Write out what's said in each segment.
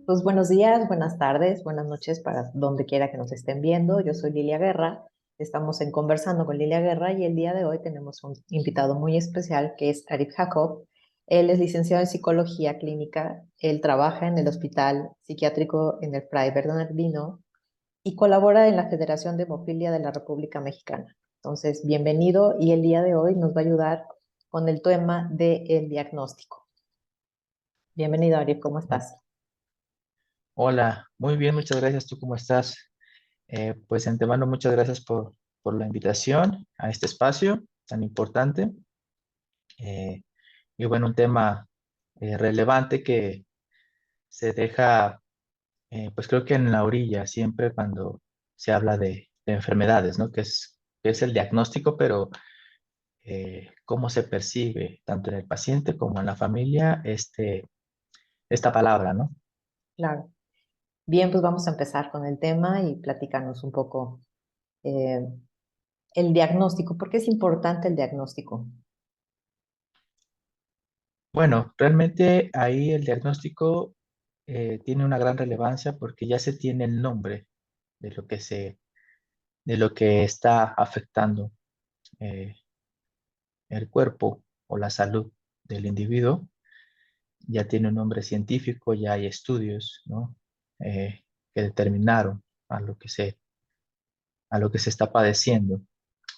Pues buenos días, buenas tardes, buenas noches para donde quiera que nos estén viendo. Yo soy Lilia Guerra. Estamos en Conversando con Lilia Guerra y el día de hoy tenemos un invitado muy especial que es Arif Jacob. Él es licenciado en psicología clínica. Él trabaja en el Hospital Psiquiátrico en el Fray Bernardino y colabora en la Federación de Hemofilia de la República Mexicana. Entonces, bienvenido y el día de hoy nos va a ayudar con el tema del diagnóstico. Bienvenido, Arif, ¿cómo estás? Hola, muy bien, muchas gracias. ¿Tú cómo estás? Pues de antemano, muchas gracias por la invitación a este espacio tan importante. Eh, y bueno, un tema relevante que se deja, pues creo que en la orilla siempre cuando se habla de enfermedades, ¿no? Que es el diagnóstico, pero cómo se percibe tanto en el paciente como en la familia esta palabra, ¿no? Claro. Bien, pues vamos a empezar con el tema y platicarnos un poco eh, el diagnóstico. ¿Por qué es importante el diagnóstico? Bueno, realmente ahí el diagnóstico tiene una gran relevancia porque ya se tiene el nombre de de lo que está afectando eh, el cuerpo o la salud del individuo. Ya tiene un nombre científico, ya hay estudios, ¿no? Que determinaron a a lo que se está padeciendo.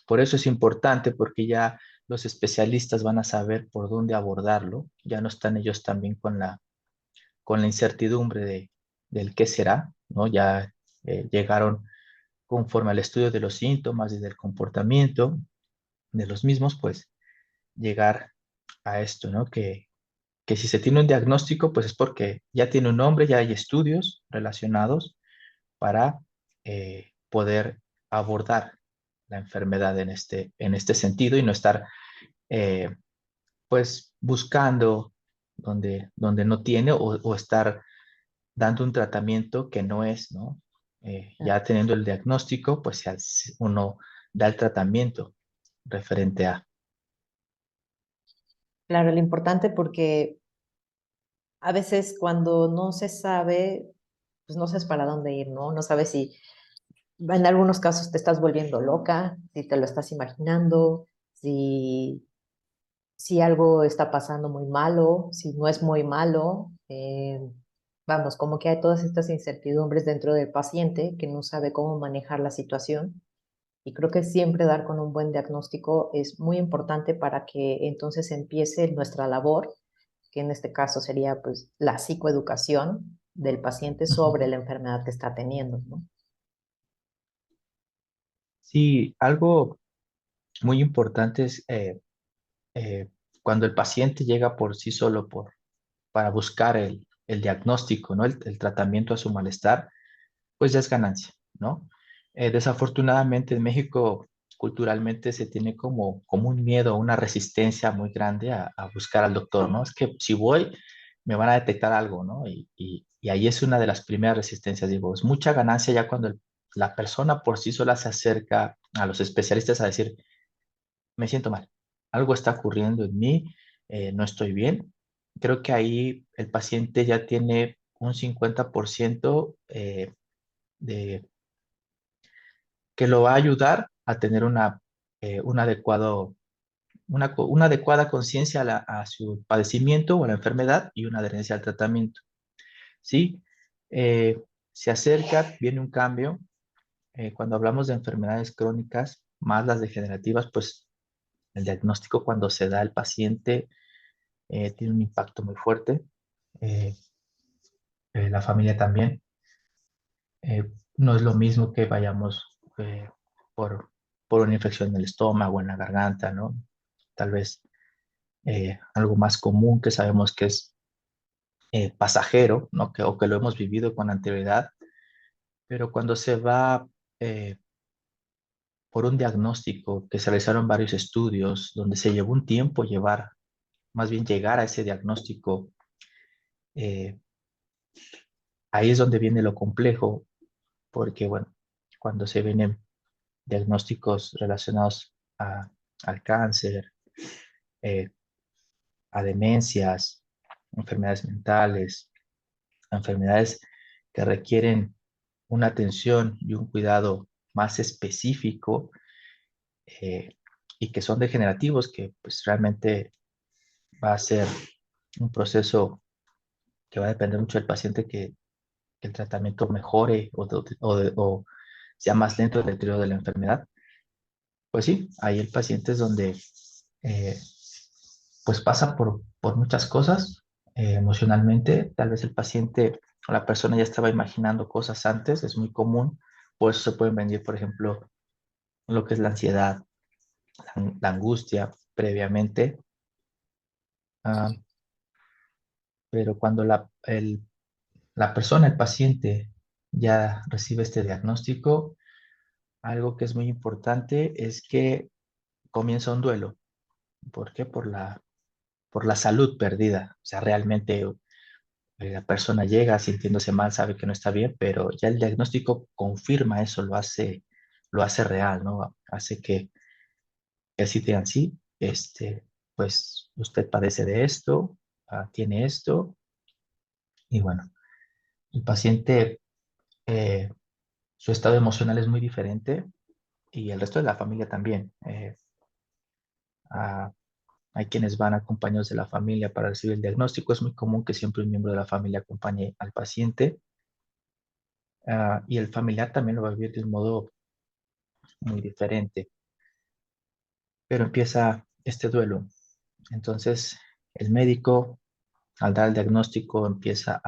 Por eso es importante porque ya los especialistas van a saber por dónde abordarlo. Ya no están ellos también con la incertidumbre del qué será, ¿no? Ya llegaron conforme al estudio de los síntomas y del comportamiento de los mismos, pues llegar a esto, ¿no? Que si se tiene un diagnóstico, pues es porque ya tiene un nombre, ya hay estudios relacionados para poder abordar la enfermedad en en este sentido y no estar, eh, pues, buscando donde no tiene o estar dando un tratamiento que no es, ¿no? Ya teniendo el diagnóstico, pues uno da el tratamiento referente a. Claro, lo importante porque a veces cuando no se sabe, pues no sabes para dónde ir, ¿no? No sabes si en algunos casos te estás volviendo loca, si te lo estás imaginando, si, si algo está pasando muy malo, si no es muy malo. Vamos, como que hay todas estas incertidumbres dentro del paciente que no sabe cómo manejar la situación. Y creo que siempre dar con un buen diagnóstico es muy importante para que entonces empiece nuestra labor, que en este caso sería pues la psicoeducación del paciente Ujú. sobre la enfermedad que está teniendo, ¿no? Sí, algo muy importante es eh, cuando el paciente llega por sí solo para buscar el diagnóstico, ¿no? El tratamiento a su malestar, pues ya es ganancia, ¿no? Desafortunadamente en México culturalmente se tiene como un miedo, una resistencia muy grande a buscar al doctor, ¿no? Es que si voy, me van a detectar algo, ¿no? Y ahí es una de las primeras resistencias, digo, es mucha ganancia ya cuando la persona por sí sola se acerca a los especialistas a decir, me siento mal, algo está ocurriendo en mí, no estoy bien. Creo que ahí el paciente ya tiene un 50% de que lo va a ayudar a tener un adecuado, una adecuada conciencia a su padecimiento o a la enfermedad y una adherencia al tratamiento. ¿Sí? Se acerca, viene un cambio. Cuando hablamos de enfermedades crónicas, más las degenerativas, pues el diagnóstico cuando se da al paciente tiene un impacto muy fuerte. Eh, la familia también. No es lo mismo que vayamos por, por una infección en el estómago, en la garganta, ¿no? Tal vez algo más común que sabemos que es pasajero, ¿no? O que lo hemos vivido con anterioridad, pero cuando se va eh, por un diagnóstico que se realizaron varios estudios, donde se llevó un tiempo más bien llegar a ese diagnóstico, eh, ahí es donde viene lo complejo, porque, bueno, cuando se vienen diagnósticos relacionados al cáncer, eh, a demencias, enfermedades mentales, enfermedades que requieren una atención y un cuidado más específico, eh, y que son degenerativos, que pues realmente va a ser un proceso que va a depender mucho del paciente que el tratamiento mejore o sea más lento el deterioro de la enfermedad. Pues sí, ahí el paciente es donde eh, pues pasa por muchas cosas emocionalmente. Tal vez el paciente o la persona ya estaba imaginando cosas antes, es muy común. Por eso se pueden venir, por ejemplo, lo que es la ansiedad, la angustia previamente. Ah, pero cuando la persona, el paciente, ya recibe este diagnóstico, algo que es muy importante es que comienza un duelo. ¿Por qué? Por la salud perdida. O sea, realmente la persona llega sintiéndose mal, sabe que no está bien, pero ya el diagnóstico confirma eso, lo hace real, ¿no? Hace que así digan, sí, pues usted padece de esto, tiene esto, y bueno, el paciente, eh, su estado emocional es muy diferente y el resto de la familia también. Ah, hay quienes van acompañados de la familia para recibir el diagnóstico. Es muy común que siempre un miembro de la familia acompañe al paciente, y el familiar también lo va a vivir de un modo muy diferente, pero empieza este duelo. Entonces, el médico, al dar el diagnóstico, empieza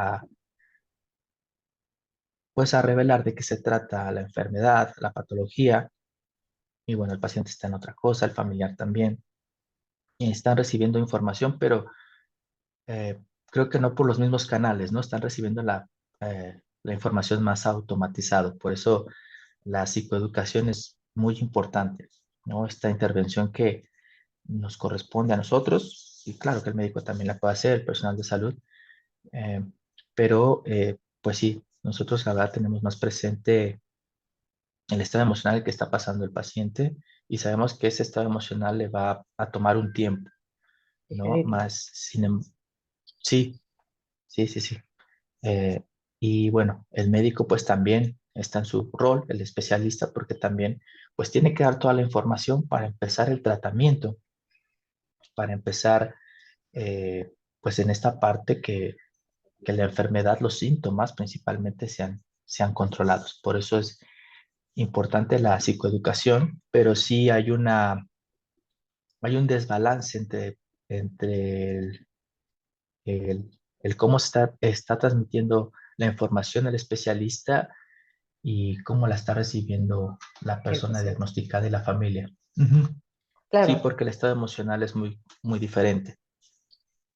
pues, a revelar de qué se trata la enfermedad, la patología, y bueno, el paciente está en otra cosa, el familiar también, y están recibiendo información, pero creo que no por los mismos canales, ¿no? Están recibiendo la información más automatizado. Por eso la psicoeducación es muy importante, ¿no? Esta intervención que nos corresponde a nosotros, y claro que el médico también la puede hacer, el personal de salud, eh, pero pues sí, nosotros la verdad tenemos más presente el estado emocional que está pasando el paciente y sabemos que ese estado emocional le va a tomar un tiempo, ¿no? Digerirlo. Sí, sí, sí, sí. Eh, y bueno, el médico pues también está en su rol, el especialista, porque también pues tiene que dar toda la información para empezar el tratamiento, para empezar pues en esta parte que la enfermedad, los síntomas principalmente sean controlados. Por eso es importante la psicoeducación, pero sí hay un desbalance entre el cómo está transmitiendo la información el especialista y cómo la está recibiendo la El persona paciente. diagnosticada y la familia. Ujú. Sí, Claro, porque el estado emocional es muy, muy diferente.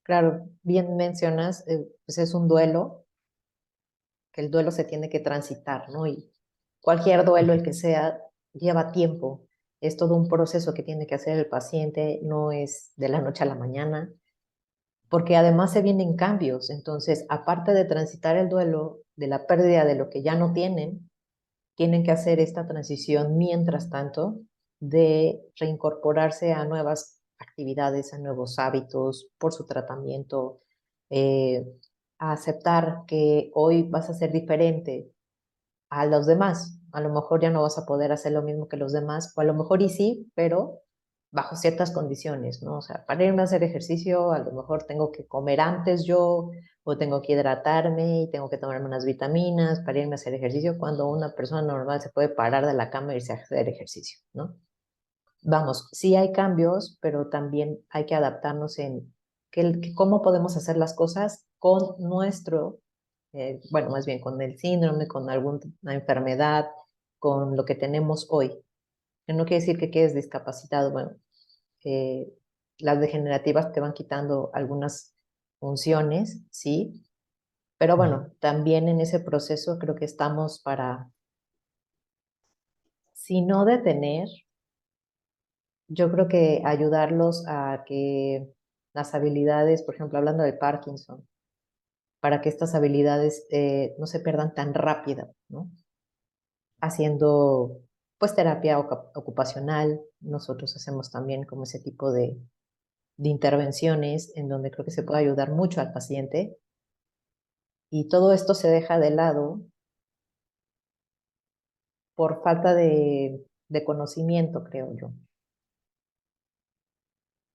claro, bien mencionas, pues es un duelo, que el duelo se tiene que transitar, ¿no? Y cualquier duelo, el Ujú. que sea, lleva tiempo. Es todo un proceso que tiene que hacer el paciente, no es de la noche a la mañana, porque además se vienen cambios. Entonces, aparte de transitar el duelo de la pérdida de lo que ya no tienen que hacer esta transición mientras tanto de reincorporarse a nuevas actividades, a nuevos hábitos por su tratamiento, eh, a aceptar que hoy vas a ser diferente a los demás. A lo mejor ya no vas a poder hacer lo mismo que los demás, o a lo mejor y sí, pero bajo ciertas condiciones, ¿no? O sea, para irme a hacer ejercicio, a lo mejor tengo que comer antes yo, o tengo que hidratarme y tengo que tomarme unas vitaminas para irme a hacer ejercicio, cuando una persona normal se puede parar de la cama e irse a hacer ejercicio, ¿no? Vamos, sí hay cambios, pero también hay que adaptarnos en cómo podemos hacer las cosas con nuestro, bueno, más bien con el síndrome, con alguna enfermedad, con lo que tenemos hoy. Que no quiere decir que quedes discapacitado, bueno, eh, las degenerativas te van quitando algunas funciones, sí, pero Ujú. bueno, también en ese proceso creo que estamos para, si no detener, yo creo que ayudarlos a que las habilidades, por ejemplo, hablando de Parkinson, para que estas habilidades no se pierdan tan rápido, ¿no? Haciendo pues terapia ocupacional, nosotros hacemos también como ese tipo de intervenciones en donde creo que se puede ayudar mucho al paciente Y todo esto se deja de lado por falta de conocimiento, creo yo.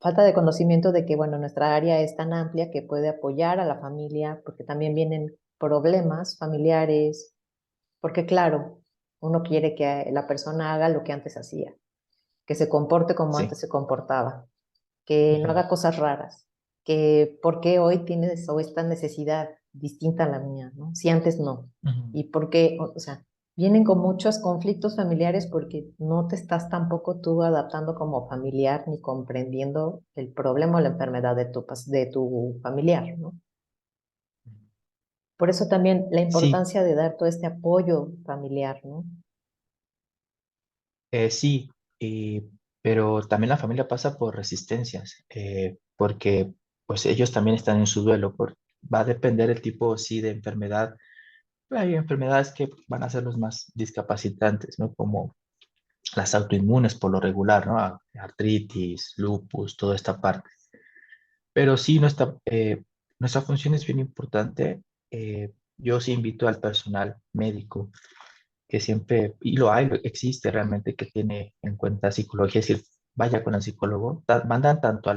Falta de conocimiento de que, bueno, nuestra área es tan amplia que puede apoyar a la familia, porque también vienen problemas familiares, porque claro, uno quiere que la persona haga lo que antes hacía, que se comporte como Sí. antes se comportaba, que no Ujú, haga cosas raras, que por qué hoy tienes o esta necesidad distinta a la mía, ¿no? Si antes no. ujú. Y por qué, o sea, vienen con muchos conflictos familiares porque no te estás tampoco tú adaptando como familiar ni comprendiendo el problema o la enfermedad de tu familiar, ¿no? Por eso también la Sí, importancia de dar todo este apoyo familiar, ¿no? sí, pero también la familia pasa por resistencias, porque pues ellos también están en su duelo, va a depender el tipo, sí, de enfermedad. Hay enfermedades que van a ser los más discapacitantes, ¿no? Como las autoinmunes por lo regular, ¿no? Artritis, lupus, toda esta parte. Pero sí, nuestra función es bien importante. Yo sí invito al personal médico que siempre, y lo hay, existe realmente, que tiene en cuenta psicología, es decir, vaya con el psicólogo, mandan tanto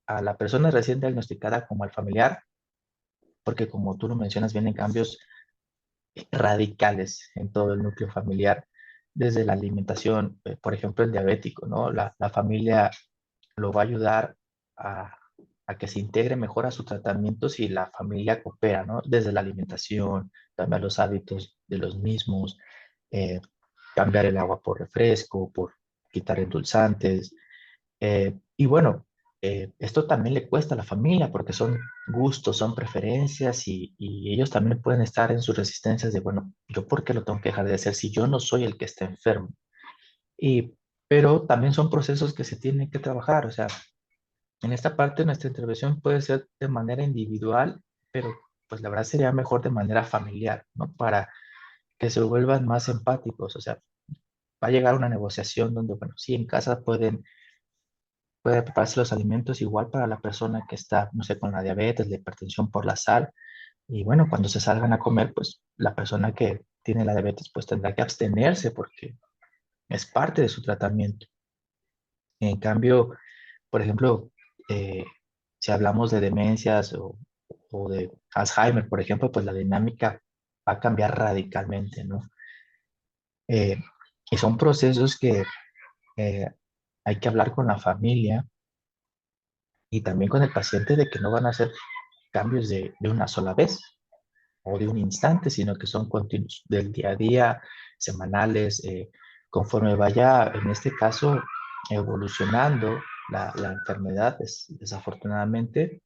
a la persona recién diagnosticada como al familiar, porque como tú lo mencionas, vienen cambios radicales en todo el núcleo familiar, desde la alimentación, por ejemplo, el diabético, ¿no? La familia lo va a ayudar a, a que se integre mejor a su tratamiento si la familia coopera, ¿no? Desde la alimentación, cambiar los hábitos de los mismos, eh, cambiar el agua por refresco, por quitar endulzantes. Y bueno, esto también le cuesta a la familia porque son gustos, son preferencias y ellos también pueden estar en sus resistencias de, bueno, ¿yo por qué lo tengo que dejar de hacer si yo no soy el que está enfermo? Y, pero también son procesos que se tienen que trabajar, o sea, en esta parte nuestra intervención puede ser de manera individual, pero pues la verdad sería mejor de manera familiar, ¿no? Para que se vuelvan más empáticos, o sea, va a llegar una negociación donde, bueno, sí, en casa puede prepararse los alimentos igual para la persona que está, no sé, con la diabetes, la hipertensión por la sal, y bueno, cuando se salgan a comer, pues la persona que tiene la diabetes pues tendrá que abstenerse porque es parte de su tratamiento. En cambio, por ejemplo, eh, si hablamos de demencias o de Alzheimer, por ejemplo, pues la dinámica va a cambiar radicalmente, ¿no? Eh, y son procesos que eh, hay que hablar con la familia y también con el paciente de que no van a ser cambios de una sola vez o de un instante, sino que son continuos del día a día, semanales, conforme vaya, en este caso, evolucionando la enfermedad, desafortunadamente.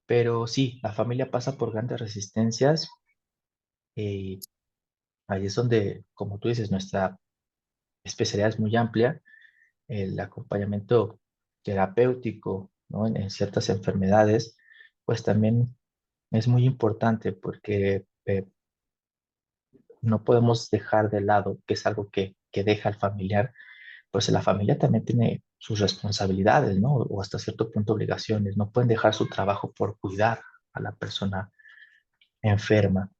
Pero sí, la familia pasa por grandes resistencias y ahí es donde, como tú dices, nuestra especialidad es muy amplia, el acompañamiento terapéutico, ¿no? En ciertas enfermedades, pues también es muy importante porque no podemos dejar de lado que es algo que deja al familiar, pues la familia también tiene sus responsabilidades, ¿no? O hasta cierto punto obligaciones, no pueden dejar su trabajo por cuidar a la persona enferma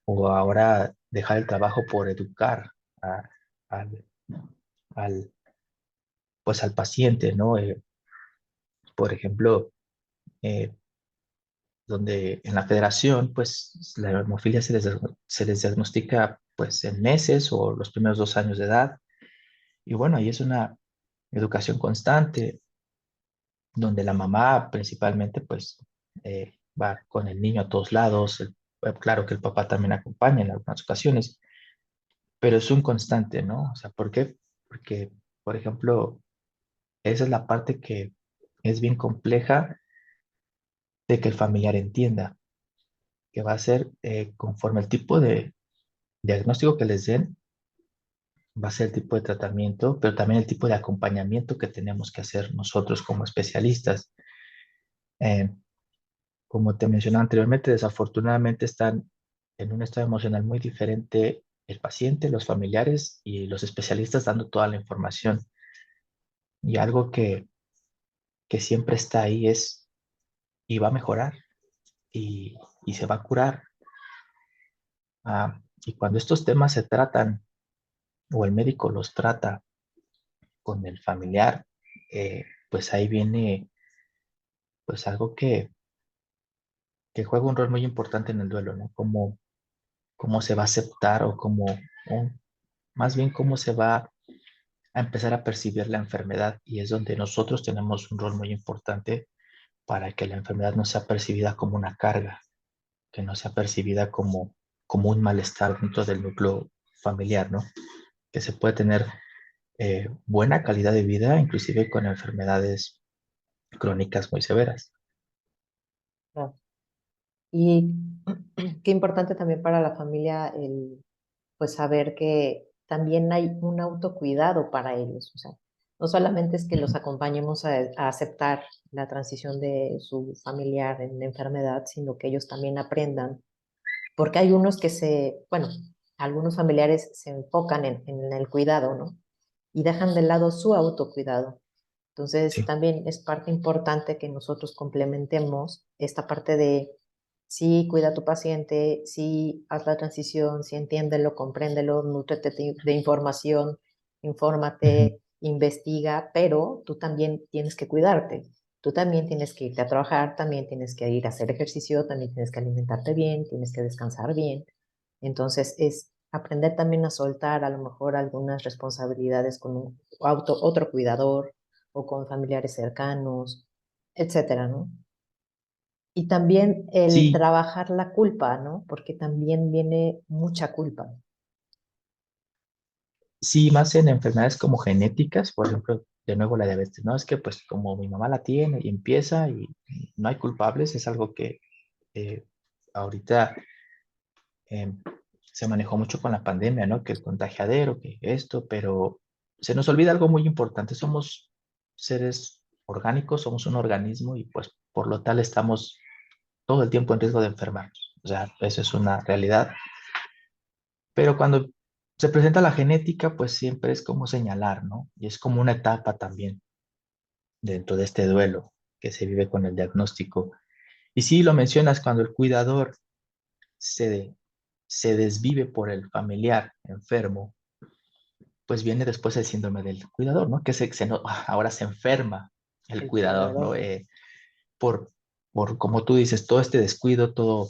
o ahora dejar el trabajo por educar a- al, al, pues al paciente, ¿no? Por ejemplo, eh, donde en la federación, pues la hemofilia se les diagnostica pues en meses o los primeros 2 años de edad. Y bueno, ahí es una educación constante, donde la mamá principalmente pues va con el niño a todos lados. Claro que el papá también acompaña en algunas ocasiones, pero es un constante, ¿no? O sea, ¿por qué? Porque, por ejemplo, esa es la parte que es bien compleja de que el familiar entienda, que va a ser conforme el tipo de diagnóstico que les den, va a ser el tipo de tratamiento, pero también el tipo de acompañamiento que tenemos que hacer nosotros como especialistas. Eh, Como te mencionaba anteriormente, desafortunadamente están en un estado emocional muy diferente el paciente, los familiares y los especialistas dando toda la información. Y algo que siempre está ahí es, y va a mejorar, y, y se va a curar. Y cuando estos temas se tratan o el médico los trata con el familiar, pues ahí viene pues algo que juega un rol muy importante en el duelo, ¿no? Cómo se va a aceptar o más bien cómo se va a empezar a percibir la enfermedad y es donde nosotros tenemos un rol muy importante para que la enfermedad no sea percibida como una carga, que no sea percibida como un malestar dentro del núcleo familiar, ¿no? Que se puede tener buena calidad de vida, inclusive con enfermedades crónicas muy severas. Claro. Y qué importante también para la familia el pues saber que también hay un autocuidado para ellos. O sea, no solamente es que los Ujú. acompañemos a aceptar la transición de su familiar en la enfermedad, sino que ellos también aprendan, porque hay unos que bueno, algunos familiares se enfocan en el cuidado, ¿no? Y dejan de lado su autocuidado. Entonces, Sí, también es parte importante que nosotros complementemos esta parte de sí, cuida a tu paciente, sí, haz la transición, sí, entiéndelo, compréndelo, nútrete de información, ujú, infórmate, investiga, pero tú también tienes que cuidarte. Tú también tienes que irte a trabajar, también tienes que ir a hacer ejercicio, también tienes que alimentarte bien, tienes que descansar bien. Entonces, es aprender también a soltar a lo mejor algunas responsabilidades con otro cuidador o con familiares cercanos, etcétera, ¿no? Y también el sí, trabajar la culpa, ¿no? Porque también viene mucha culpa. sí, más en enfermedades como genéticas, por ejemplo, de nuevo la diabetes, ¿no? Es que pues como mi mamá la tiene y empieza y no hay culpables, es algo que eh, ahorita eh, se manejó mucho con la pandemia, ¿no? Que el contagiadero, que esto, pero se nos olvida algo muy importante, somos seres orgánicos, somos un organismo y pues por lo tal estamos todo el tiempo en riesgo de enfermarnos. O sea, eso es una realidad. Pero cuando se presenta la genética, pues siempre es como señalar, ¿no? Y es como una etapa también dentro de este duelo que se vive con el diagnóstico. Y sí, lo mencionas, cuando el cuidador se, se desvive por el familiar enfermo, pues viene después el síndrome del cuidador, ¿no? Ahora se enferma el El cuidador, ¿no? cuidador, Por, como tú dices, todo este descuido, todo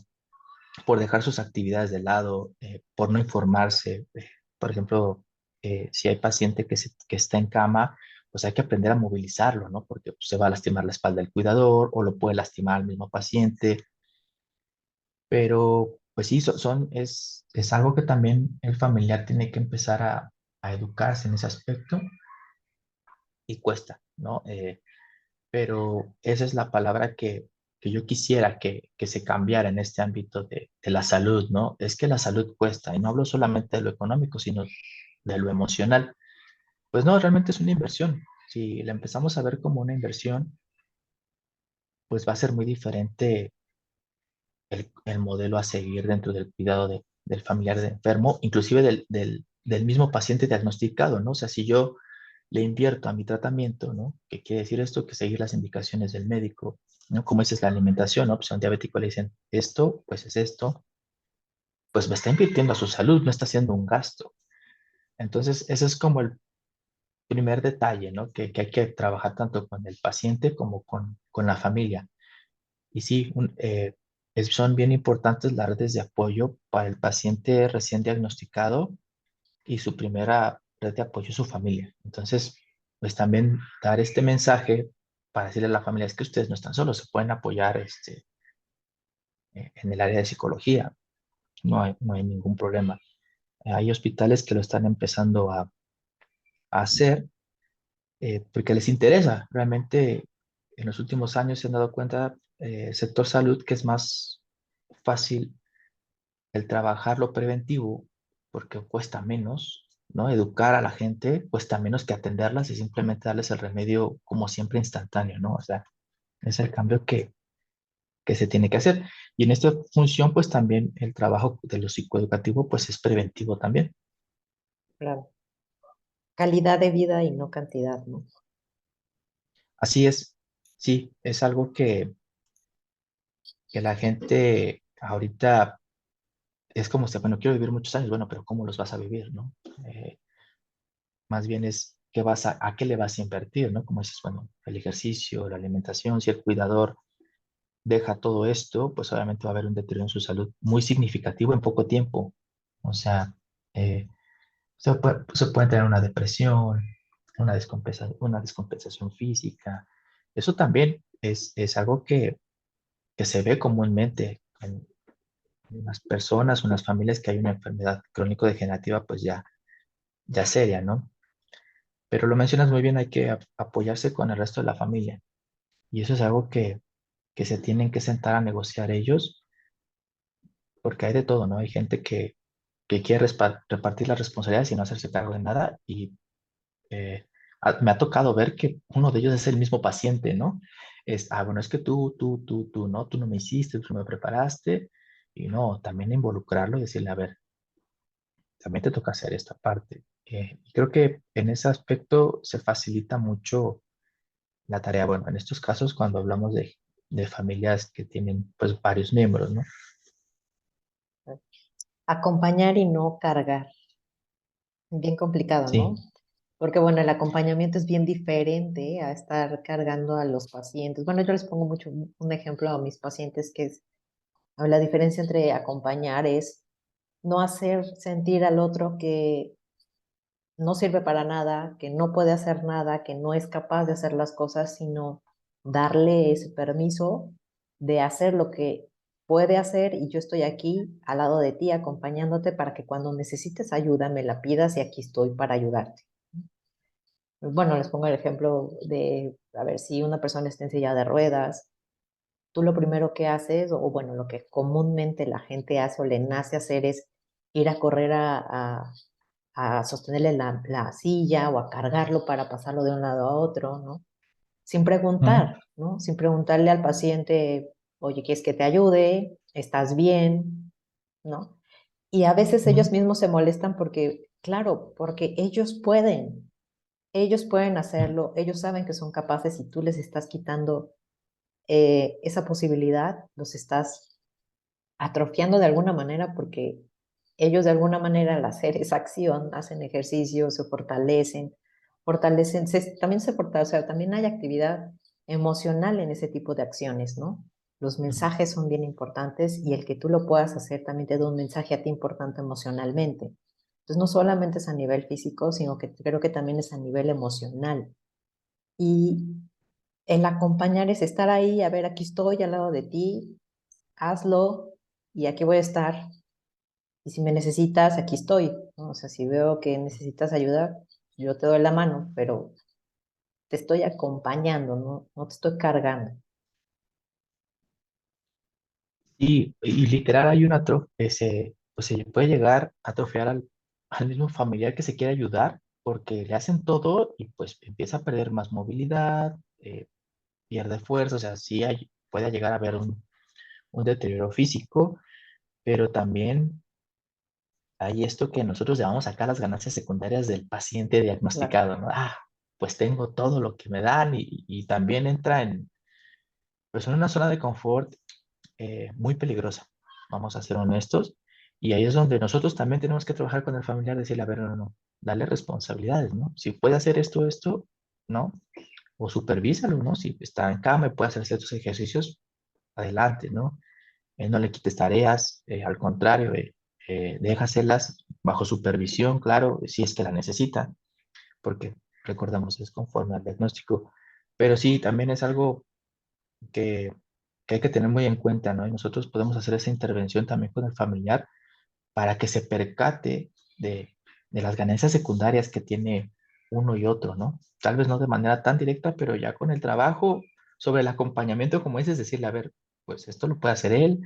por dejar sus actividades de lado, por no informarse. Por ejemplo, si hay paciente que está en cama, pues hay que aprender a movilizarlo, ¿no? Porque pues, se va a lastimar la espalda del cuidador o lo puede lastimar el mismo paciente. Pero, pues sí, es algo que también el familiar tiene que empezar a educarse en ese aspecto y cuesta, ¿no? Pero esa es la palabra que yo quisiera que se cambiara en este ámbito de la salud, ¿no? Es que la salud cuesta, y no hablo solamente de lo económico, sino de lo emocional. Pues no, realmente es una inversión. Si la empezamos a ver como una inversión, pues va a ser muy diferente el modelo a seguir dentro del cuidado del familiar de enfermo, inclusive del mismo paciente diagnosticado, ¿no? O sea, si yo le invierto a mi tratamiento, ¿no? ¿Qué quiere decir esto? Que seguir las indicaciones del médico, ¿no? Como esa es la alimentación, ¿no? Pues a un diabético le dicen esto, pues es esto, pues me está invirtiendo a su salud, no está haciendo un gasto. Entonces, ese es como el primer detalle, ¿no? Que hay que trabajar tanto con el paciente como con la familia. Y sí, son bien importantes las redes de apoyo para el paciente recién diagnosticado y su primera red de apoyo es su familia. Entonces, pues también dar este mensaje para decirle a la familia es que ustedes no están solos, se pueden apoyar en el área de psicología, no hay ningún problema. Hay hospitales que lo están empezando a hacer porque les interesa. Realmente en los últimos años se han dado cuenta, el sector salud, que es más fácil el trabajar lo preventivo porque cuesta menos, ¿no? Educar a la gente cuesta menos que atenderlas y simplemente darles el remedio como siempre instantáneo, ¿no? O sea, es el cambio que se tiene que hacer. Y en esta función, pues también el trabajo de lo psicoeducativo, pues es preventivo también. claro. Calidad de vida y no cantidad, ¿no? Así es, sí, es algo que la gente ahorita es como si, bueno, quiero vivir muchos años, bueno, pero ¿cómo los vas a vivir, no? Eh, Más bien es qué a qué le vas a invertir, ¿no? Como dices, bueno, el ejercicio, la alimentación, si el cuidador deja todo esto, pues obviamente va a haber un deterioro en su salud muy significativo en poco tiempo. O sea, eh, se puede tener una depresión, una descompensación física. Eso también es algo que se ve comúnmente en las personas o en las familias que hay una enfermedad crónico-degenerativa, pues ya seria, ¿no? Pero lo mencionas muy bien, hay que apoyarse con el resto de la familia. Y eso es algo que se tienen que sentar a negociar ellos, porque hay de todo, ¿no? Hay gente que quiere repartir las responsabilidades y no hacerse cargo de nada. Y eh, me ha tocado ver que uno de ellos es el mismo paciente, ¿no? Bueno, es que tú, no, tú no me hiciste, tú no me preparaste. Y no, también involucrarlo y decirle, a ver, también te toca hacer esta parte. Y creo que en ese aspecto se facilita mucho la tarea. Bueno, en estos casos, cuando hablamos de familias que tienen pues varios miembros, ¿no? Acompañar y no cargar. Bien complicado, ¿no? Sí, Porque bueno, el acompañamiento es bien diferente a estar cargando a los pacientes. Bueno, yo les pongo mucho un ejemplo a mis pacientes que es, la diferencia entre acompañar es no hacer sentir al otro que no sirve para nada, que no puede hacer nada, que no es capaz de hacer las cosas, sino darle ese permiso de hacer lo que puede hacer y yo estoy aquí al lado de ti acompañándote para que cuando necesites ayuda me la pidas y aquí estoy para ayudarte. Bueno, les pongo el ejemplo de, a ver, si una persona está en silla de ruedas, tú lo primero que haces, o bueno, lo que comúnmente la gente hace o le nace hacer es ir a correr a sostenerle la silla o a cargarlo para pasarlo de un lado a otro, ¿no? Sin ujú, preguntar, ¿no? Sin preguntarle al paciente, oye, ¿quieres que te ayude? ¿Estás bien? ¿No? Y a veces ellos ujú, mismos se molestan porque, claro, porque ellos pueden ujú. hacerlo, ellos saben que son capaces y tú les estás quitando esa posibilidad, los estás atrofiando de alguna manera porque ellos de alguna manera al hacer esa acción hacen ejercicio, se fortalecen, también se fortalece, o sea, también hay actividad emocional en ese tipo de acciones, ¿no? Los Ujú. mensajes son bien importantes y el que tú lo puedas hacer también te da un mensaje a ti importante emocionalmente. Entonces, no solamente es a nivel físico, sino que creo que también es a nivel emocional. Y el acompañar es estar ahí, a ver, aquí estoy al lado de ti, hazlo y aquí voy a estar. Y si me necesitas, aquí estoy, ¿no? O sea, si veo que necesitas ayuda, yo te doy la mano, pero te estoy acompañando, ¿no? No te estoy cargando. Y literal hay una pues se puede llegar a atrofiar al mismo familiar que se quiere ayudar porque le hacen todo y pues empieza a perder más movilidad, pierde fuerza, o sea, puede llegar a haber un deterioro físico, pero también hay esto que nosotros llamamos acá las ganancias secundarias del paciente Claro, diagnosticado, ¿no? Pues tengo todo lo que me dan y también entra pues en una zona de confort muy peligrosa, vamos a ser honestos, y ahí es donde nosotros también tenemos que trabajar con el familiar, decirle, a ver, no, no, dale responsabilidades, ¿no? Si puede hacer esto, ¿no? O supervísalo, ¿no? Si está en cama y puede hacer ciertos ejercicios, adelante, ¿no? No le quites tareas, al contrario, deja hacerlas bajo supervisión, claro, si es que la necesita, porque recordamos, es conforme al diagnóstico, pero sí, también es algo que, que hay que tener muy en cuenta, ¿no? Y nosotros podemos hacer esa intervención también con el familiar para que se percate de las ganancias secundarias que tiene uno y otro, ¿no? Tal vez no de manera tan directa, pero ya con el trabajo sobre el acompañamiento, como dices, decirle, a ver, pues esto lo puede hacer él,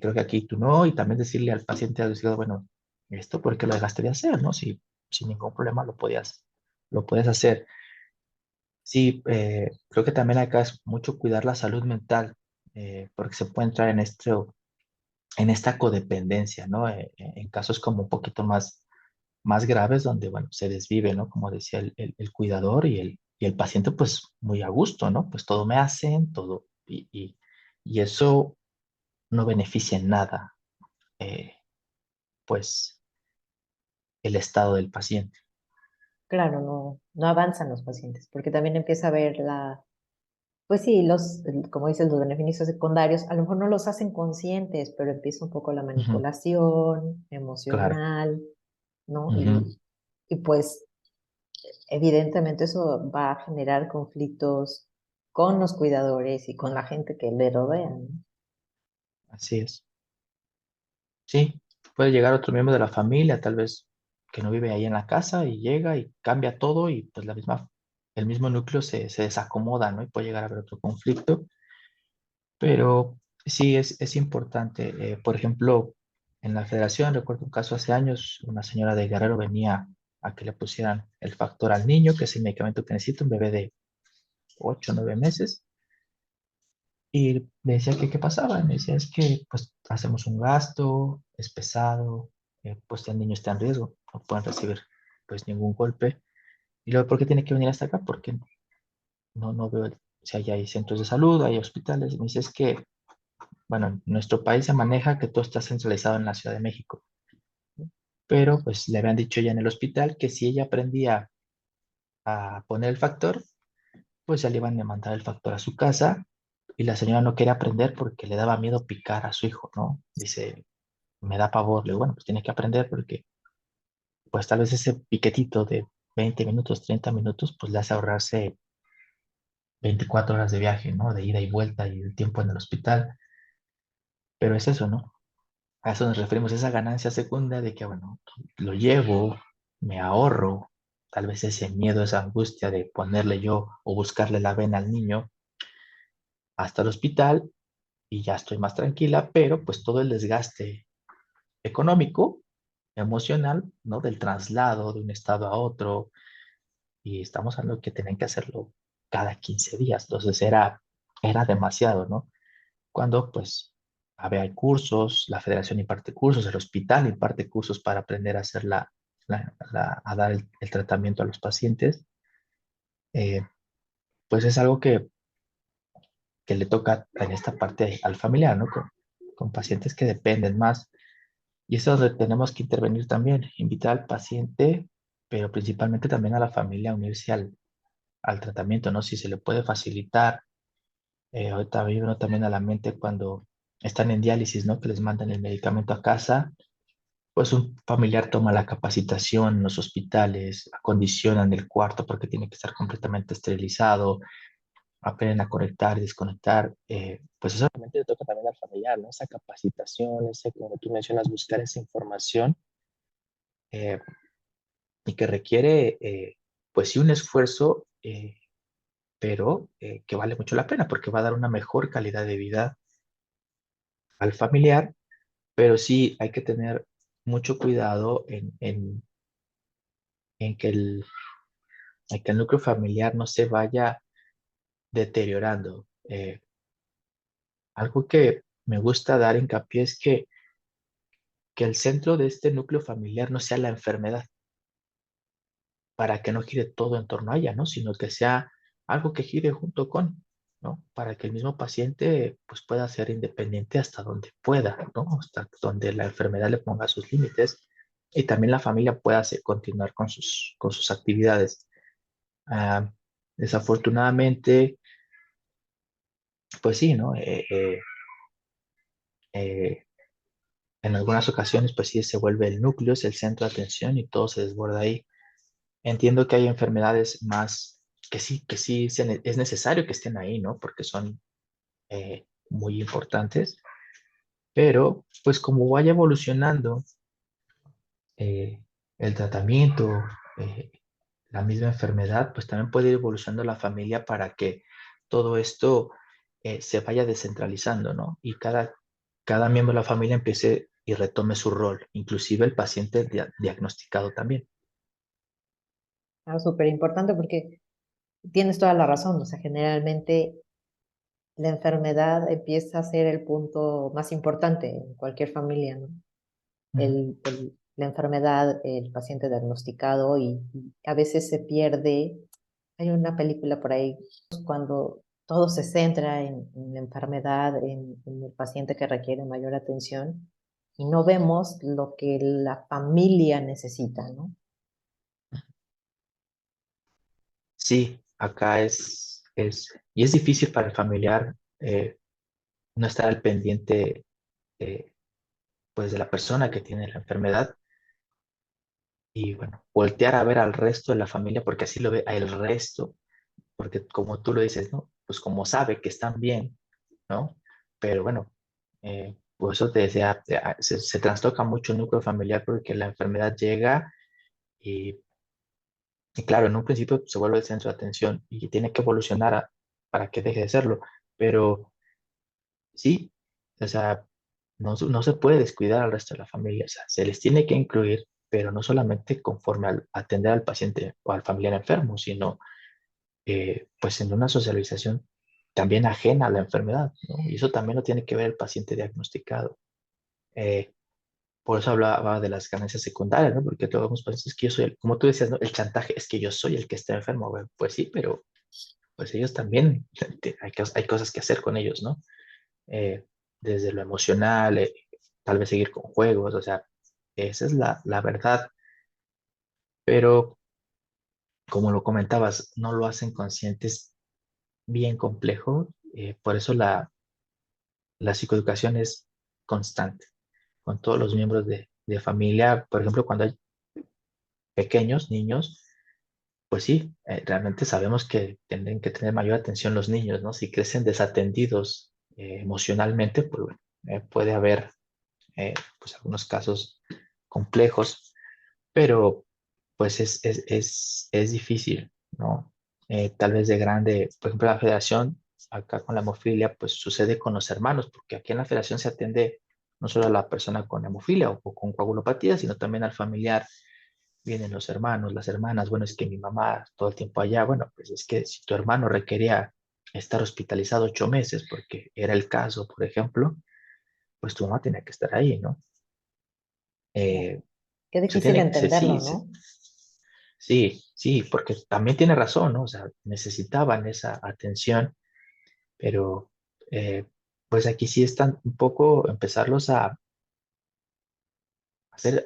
creo que aquí tú no, y también decirle al paciente, bueno, esto porque lo dejaste de hacer, ¿no? Si sin ningún problema lo puedes hacer. Sí, creo que también acá es mucho cuidar la salud mental, porque se puede entrar en esta codependencia, ¿no? En casos como un poquito más graves, donde, bueno, se desvive, ¿no? Como decía el cuidador y el paciente, pues muy a gusto, ¿no? Pues todo me hacen, todo, y eso no beneficia en nada, eh, pues, el estado del paciente. Claro, no avanzan los pacientes, porque también empieza a ver pues sí, como dices, los beneficios secundarios, a lo mejor no los hacen conscientes, pero empieza un poco la Ujú, manipulación claro. emocional, ¿no? Ujú, Y pues evidentemente eso va a generar conflictos con los cuidadores y con la gente que le rodea, ¿no? así es. Sí, puede llegar otro miembro de la familia, tal vez que no vive ahí en la casa y llega y cambia todo y pues el mismo núcleo se desacomoda, ¿no? Y puede llegar a haber otro conflicto, pero sí es importante. Por ejemplo, en la federación, recuerdo un caso hace años, una señora de Guerrero venía a que le pusieran el factor al niño, que es el medicamento que necesita un bebé de 8 o 9 meses. Y me decía que qué pasaba. Me decía, es que pues hacemos un gasto, es pesado, pues el niño está en riesgo, no pueden recibir pues ningún golpe. Y luego, ¿por qué tiene que venir hasta acá? Porque no veo si hay centros de salud, hay hospitales. Y me dice, es que, bueno, en nuestro país se maneja que todo está centralizado en la Ciudad de México. Pero pues le habían dicho ya en el hospital que si ella aprendía a poner el factor, pues ya le iban a mandar el factor a su casa. Y la señora no quería aprender porque le daba miedo picar a su hijo, ¿no? Dice, me da pavor. Le digo, bueno, pues tiene que aprender porque pues tal vez ese piquetito de 20 minutos, 30 minutos, pues le hace ahorrarse 24 horas de viaje, ¿no? De ida y vuelta y el tiempo en el hospital. Pero es eso, ¿no? A eso nos referimos, esa ganancia segunda de que, bueno, lo llevo, me ahorro, tal vez ese miedo, esa angustia de ponerle yo o buscarle la vena al niño hasta el hospital y ya estoy más tranquila, pero pues todo el desgaste económico, emocional, ¿no? Del traslado de un estado a otro, y estamos hablando que tenían que hacerlo cada 15 días, entonces era demasiado, ¿no? Cuando pues había cursos, la federación imparte cursos, el hospital imparte cursos para aprender a hacer a dar el tratamiento a los pacientes, eh, pues es algo que le toca en esta parte al familiar, ¿no? Con pacientes que dependen más. Y eso es donde tenemos que intervenir también, invitar al paciente, pero principalmente también a la familia a unirse al tratamiento, ¿no? Si se le puede facilitar. Ahorita me vino también a la mente cuando están en diálisis, ¿no? Que les mandan el medicamento a casa, pues un familiar toma la capacitación en los hospitales, acondicionan el cuarto porque tiene que estar completamente esterilizado, aprenden a conectar y desconectar. Pues eso realmente le toca también al familiar, ¿no? Esa capacitación, ese, como tú mencionas, buscar esa información, eh, y que requiere, pues sí, un esfuerzo, pero que vale mucho la pena porque va a dar una mejor calidad de vida al familiar, pero sí hay que tener mucho cuidado en en que el núcleo familiar no se vaya deteriorando. Algo que me gusta dar hincapié es que el centro de este núcleo familiar no sea la enfermedad, para que no gire todo en torno a ella, ¿no? Sino que sea algo que gire junto con, ¿no? Para que el mismo paciente pues pueda ser independiente hasta donde pueda, ¿no? Hasta donde la enfermedad le ponga sus límites y también la familia pueda continuar con con sus actividades. Ah, desafortunadamente, pues sí, ¿no? Eh, en algunas ocasiones, pues sí, se vuelve el núcleo, es el centro de atención y todo se desborda ahí. Entiendo que hay enfermedades más que sí es necesario que estén ahí, ¿no? Porque son muy importantes, pero pues como vaya evolucionando eh, el tratamiento, eh, la misma enfermedad, pues también puede ir evolucionando la familia para que todo esto se vaya descentralizando, ¿no? Y cada miembro de la familia empiece y retome su rol, inclusive el paciente diagnosticado también. Algo súper importante porque tienes toda la razón, o sea, generalmente la enfermedad empieza a ser el punto más importante en cualquier familia, ¿no? Ujú, La enfermedad, el paciente diagnosticado y a veces se pierde. Hay una película por ahí cuando todo se centra en la enfermedad, en el paciente que requiere mayor atención y no vemos lo que la familia necesita, ¿no? Sí, acá y es difícil para el familiar no estar al pendiente eh, pues de la persona que tiene la enfermedad y bueno, voltear a ver al resto de la familia porque así lo ve al resto, porque como tú lo dices, ¿no? Pues como sabe que están bien, ¿no? Pero bueno, por eso te decía, se trastoca mucho el núcleo familiar porque la enfermedad llega y, y claro, en un principio se vuelve el centro de atención y tiene que evolucionar para que deje de serlo, pero sí, o sea, no se puede descuidar al resto de la familia, o sea, se les tiene que incluir, pero no solamente conforme al atender al paciente o al familiar enfermo, sino pues en una socialización también ajena a la enfermedad, ¿no? Y eso también lo tiene que ver el paciente diagnosticado. Eh, por eso hablaba de las ganancias secundarias, ¿no? Porque todos los pacientes es que yo soy, como tú decías, ¿no? El chantaje es que yo soy el que está enfermo. Bueno, pues sí, pero pues ellos también, hay cosas que hacer con ellos, ¿no? Eh, desde lo emocional, tal vez seguir con juegos, o sea, esa es la verdad, pero como lo comentabas, no lo hacen conscientes, bien complejo, por eso la psicoeducación es constante con todos los miembros de familia, por ejemplo, cuando hay pequeños niños, pues sí, realmente sabemos que tienen que tener mayor atención los niños, ¿no? Si crecen desatendidos emocionalmente, pues bueno, puede haber pues algunos casos complejos, pero pues es difícil, ¿no? Tal vez de grande, por ejemplo, la federación, acá con la hemofilia, pues sucede con los hermanos, porque aquí en la federación se atiende no solo a la persona con hemofilia o con coagulopatía, sino también al familiar. Vienen los hermanos, las hermanas, bueno, es que mi mamá todo el tiempo allá, bueno, pues es que si tu hermano requería estar hospitalizado 8 meses, porque era el caso, por ejemplo, pues tu mamá tenía que estar ahí, ¿no? Eh, Qué se difícil tiene, entenderlo, sí, ¿no? sí, sí, porque también tiene razón, ¿no? O sea, necesitaban esa atención, pero pues aquí sí están un poco empezarlos a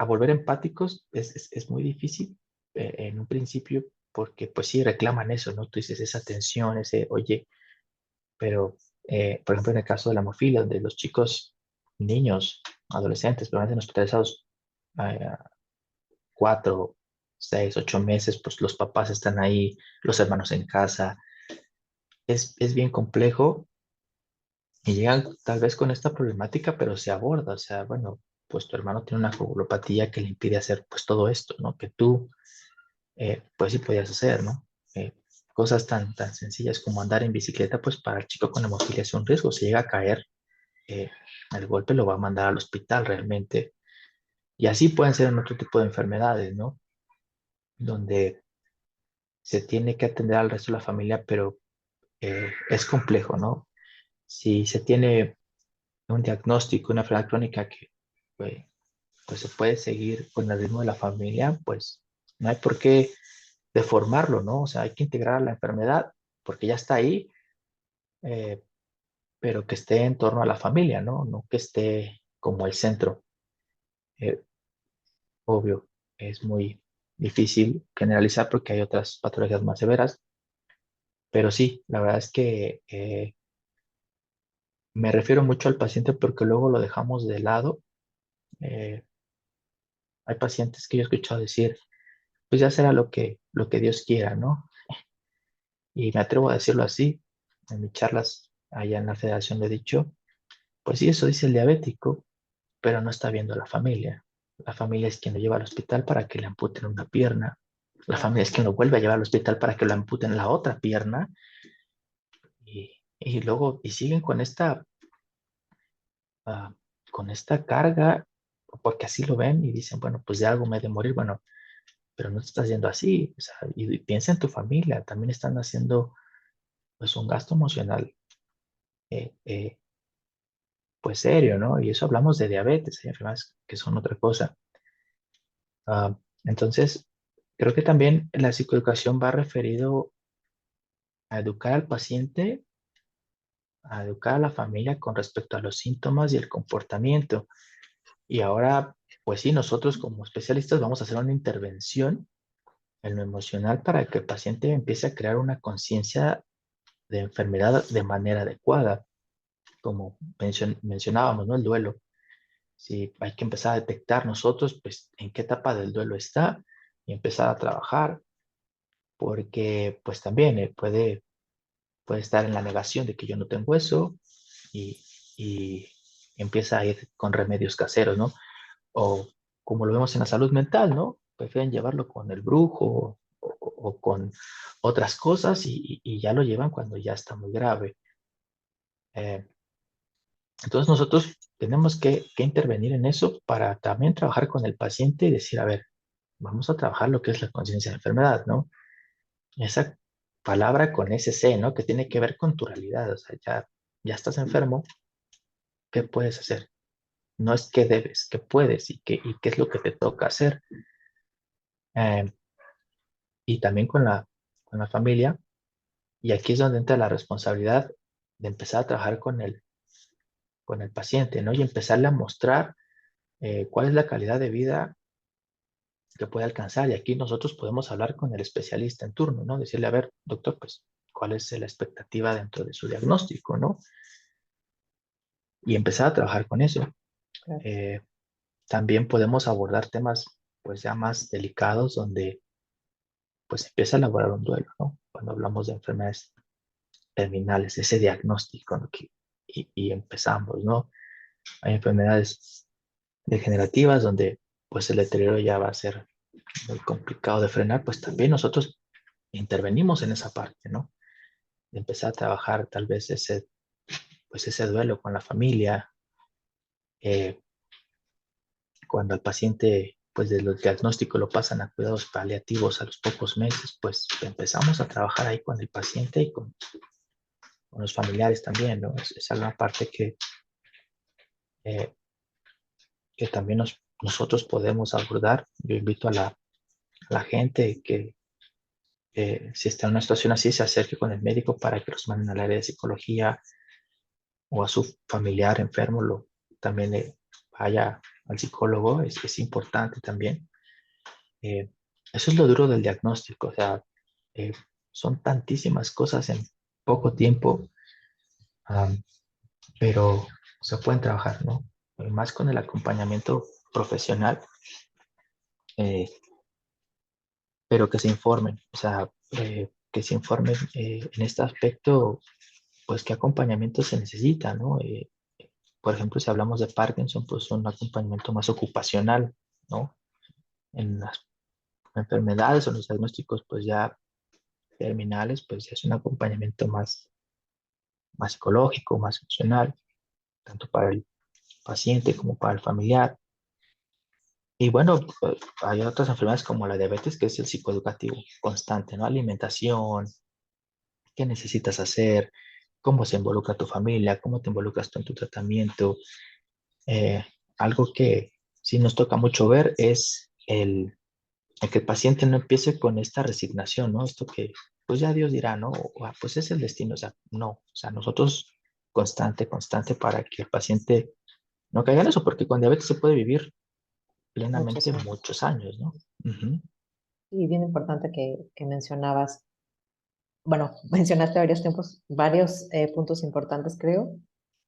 volver empáticos, es muy difícil en un principio, porque pues sí reclaman eso, ¿no? Tú dices esa atención, ese, oye, pero por ejemplo en el caso de la hemofilia, donde los chicos, niños, adolescentes, permanecen hospitalizados 4, 6, 8 meses, pues los papás están ahí, los hermanos en casa. Es bien complejo y llegan tal vez con esta problemática, pero se aborda. O sea, bueno, pues tu hermano tiene una coagulopatía que le impide hacer pues todo esto, ¿no? Que tú, pues sí podías hacer, ¿no? Eh, cosas tan sencillas como andar en bicicleta, pues para el chico con hemofilia es un riesgo. Si llega a caer, eh, el golpe lo va a mandar al hospital realmente. Y así pueden ser en otro tipo de enfermedades, ¿no? Donde se tiene que atender al resto de la familia, pero es complejo, ¿no? Si se tiene un diagnóstico, una enfermedad crónica que pues, pues se puede seguir con el ritmo de la familia, pues no hay por qué deformarlo, ¿no? O sea, hay que integrar la enfermedad porque ya está ahí, eh, pero que esté en torno a la familia, ¿no? No que esté como el centro. Eh, obvio, es muy difícil generalizar porque hay otras patologías más severas, pero sí, la verdad es que me refiero mucho al paciente porque luego lo dejamos de lado. Eh, hay pacientes que yo he escuchado decir, pues ya será lo que Dios quiera, ¿no? Y me atrevo a decirlo así, en mis charlas allá en la federación lo he dicho, pues sí, eso dice el diabético, pero no está viendo a la familia. La familia es quien lo lleva al hospital para que le amputen una pierna. La familia es quien lo vuelve a llevar al hospital para que lo amputen la otra pierna. Y luego, y siguen ah, con esta carga, porque así lo ven y dicen, bueno, pues de algo me he de morir. Bueno, pero no te estás yendo así. O sea, y piensa en tu familia, también están haciendo pues un gasto emocional eh, eh, pues serio, ¿no? Y eso hablamos de diabetes, hay enfermedades que son otra cosa. Entonces, creo que también la psicoeducación va referido a educar al paciente, a educar a la familia con respecto a los síntomas y el comportamiento. Y ahora, pues sí, nosotros como especialistas vamos a hacer una intervención en lo emocional para que el paciente empiece a crear una conciencia de enfermedad de manera adecuada, como mencionábamos, ¿no? El duelo. Si hay que empezar a detectar nosotros, pues, en qué etapa del duelo está y empezar a trabajar, porque, pues, también puede estar en la negación de que yo no tengo eso y, y empieza a ir con remedios caseros, ¿no? O como lo vemos en la salud mental, ¿no? Prefieren llevarlo con el brujo o con otras cosas y ya lo llevan cuando ya está muy grave. Eh, entonces nosotros tenemos que intervenir en eso para también trabajar con el paciente y decir, a ver, vamos a trabajar lo que es la conciencia de enfermedad, ¿no? Esa palabra con ese C, ¿no? Que tiene que ver con tu realidad, o sea, ya estás enfermo, ¿qué puedes hacer? No es qué debes, qué puedes y qué es lo que te toca hacer. Eh, y también con la familia, y aquí es donde entra la responsabilidad de empezar a trabajar con el paciente, ¿no? Y empezarle a mostrar cuál es la calidad de vida que puede alcanzar. Y aquí nosotros podemos hablar con el especialista en turno, ¿no? Decirle, a ver, doctor, pues, ¿cuál es la expectativa dentro de su diagnóstico, ¿no? Y empezar a trabajar con eso. Claro. Eh, también podemos abordar temas, pues, ya más delicados donde, pues, empieza a elaborar un duelo, ¿no? Cuando hablamos de enfermedades terminales, ese diagnóstico, ¿no? Y empezamos, ¿no? Hay enfermedades degenerativas donde, pues, el deterioro ya va a ser muy complicado de frenar, pues también nosotros intervenimos en esa parte, ¿no? De empezar a trabajar tal vez pues ese duelo con la familia, eh, cuando al paciente, pues de los diagnósticos lo pasan a cuidados paliativos a los pocos meses, pues empezamos a trabajar ahí con el paciente y con los familiares también, ¿no? Es una parte eh, que también nosotros podemos abordar. Yo invito a la gente que si está en una situación así, se acerque con el médico para que los manden al área de psicología o a su familiar enfermo, también vaya al psicólogo, es importante también. Eh, eso es lo duro del diagnóstico, o sea, eh, son tantísimas cosas en poco tiempo, um, pero se pueden trabajar, ¿no? Más con el acompañamiento profesional, eh, pero que se informen, o sea, que se informen en este aspecto, pues qué acompañamiento se necesita, ¿no? Por ejemplo, si hablamos de Parkinson, pues un acompañamiento más ocupacional, ¿no? En las enfermedades o los diagnósticos, pues ya terminales, pues ya es un acompañamiento más psicológico, más emocional, tanto para el paciente como para el familiar. Y bueno, pues, hay otras enfermedades como la diabetes, que es el psicoeducativo constante, ¿no? Alimentación, qué necesitas hacer, cómo se involucra tu familia, cómo te involucras tú en tu tratamiento. Eh, algo que sí nos toca mucho ver es el que el paciente no empiece con esta resignación, ¿no? Esto que, pues ya Dios dirá, ¿no? Pues es el destino, o sea, no, o sea, nosotros constante para que el paciente no caiga en eso, porque con diabetes se puede vivir plenamente Muchísimo. muchos años, ¿no? Ujú. Y bien importante que mencionabas, bueno, mencionaste varios puntos importantes, creo.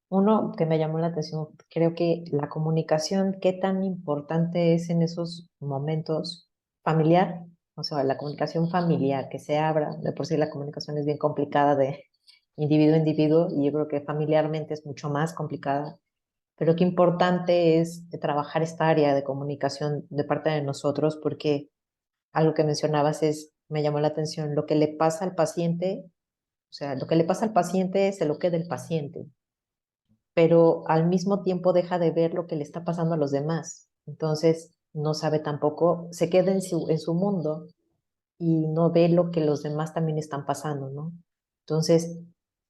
Uno que me llamó la atención, creo que la comunicación, qué tan importante es en esos momentos familiar, o sea, la comunicación familiar, que se abra, de por sí la comunicación es bien complicada de individuo a individuo, y yo creo que familiarmente es mucho más complicada, pero qué importante es trabajar esta área de comunicación de parte de nosotros, porque algo que mencionabas me llamó la atención, lo que le pasa al paciente, o sea, lo que le pasa al paciente se lo queda el paciente, pero al mismo tiempo deja de ver lo que le está pasando a los demás. Entonces, no sabe tampoco, se queda en su mundo y no ve lo que los demás también están pasando, ¿no? Entonces,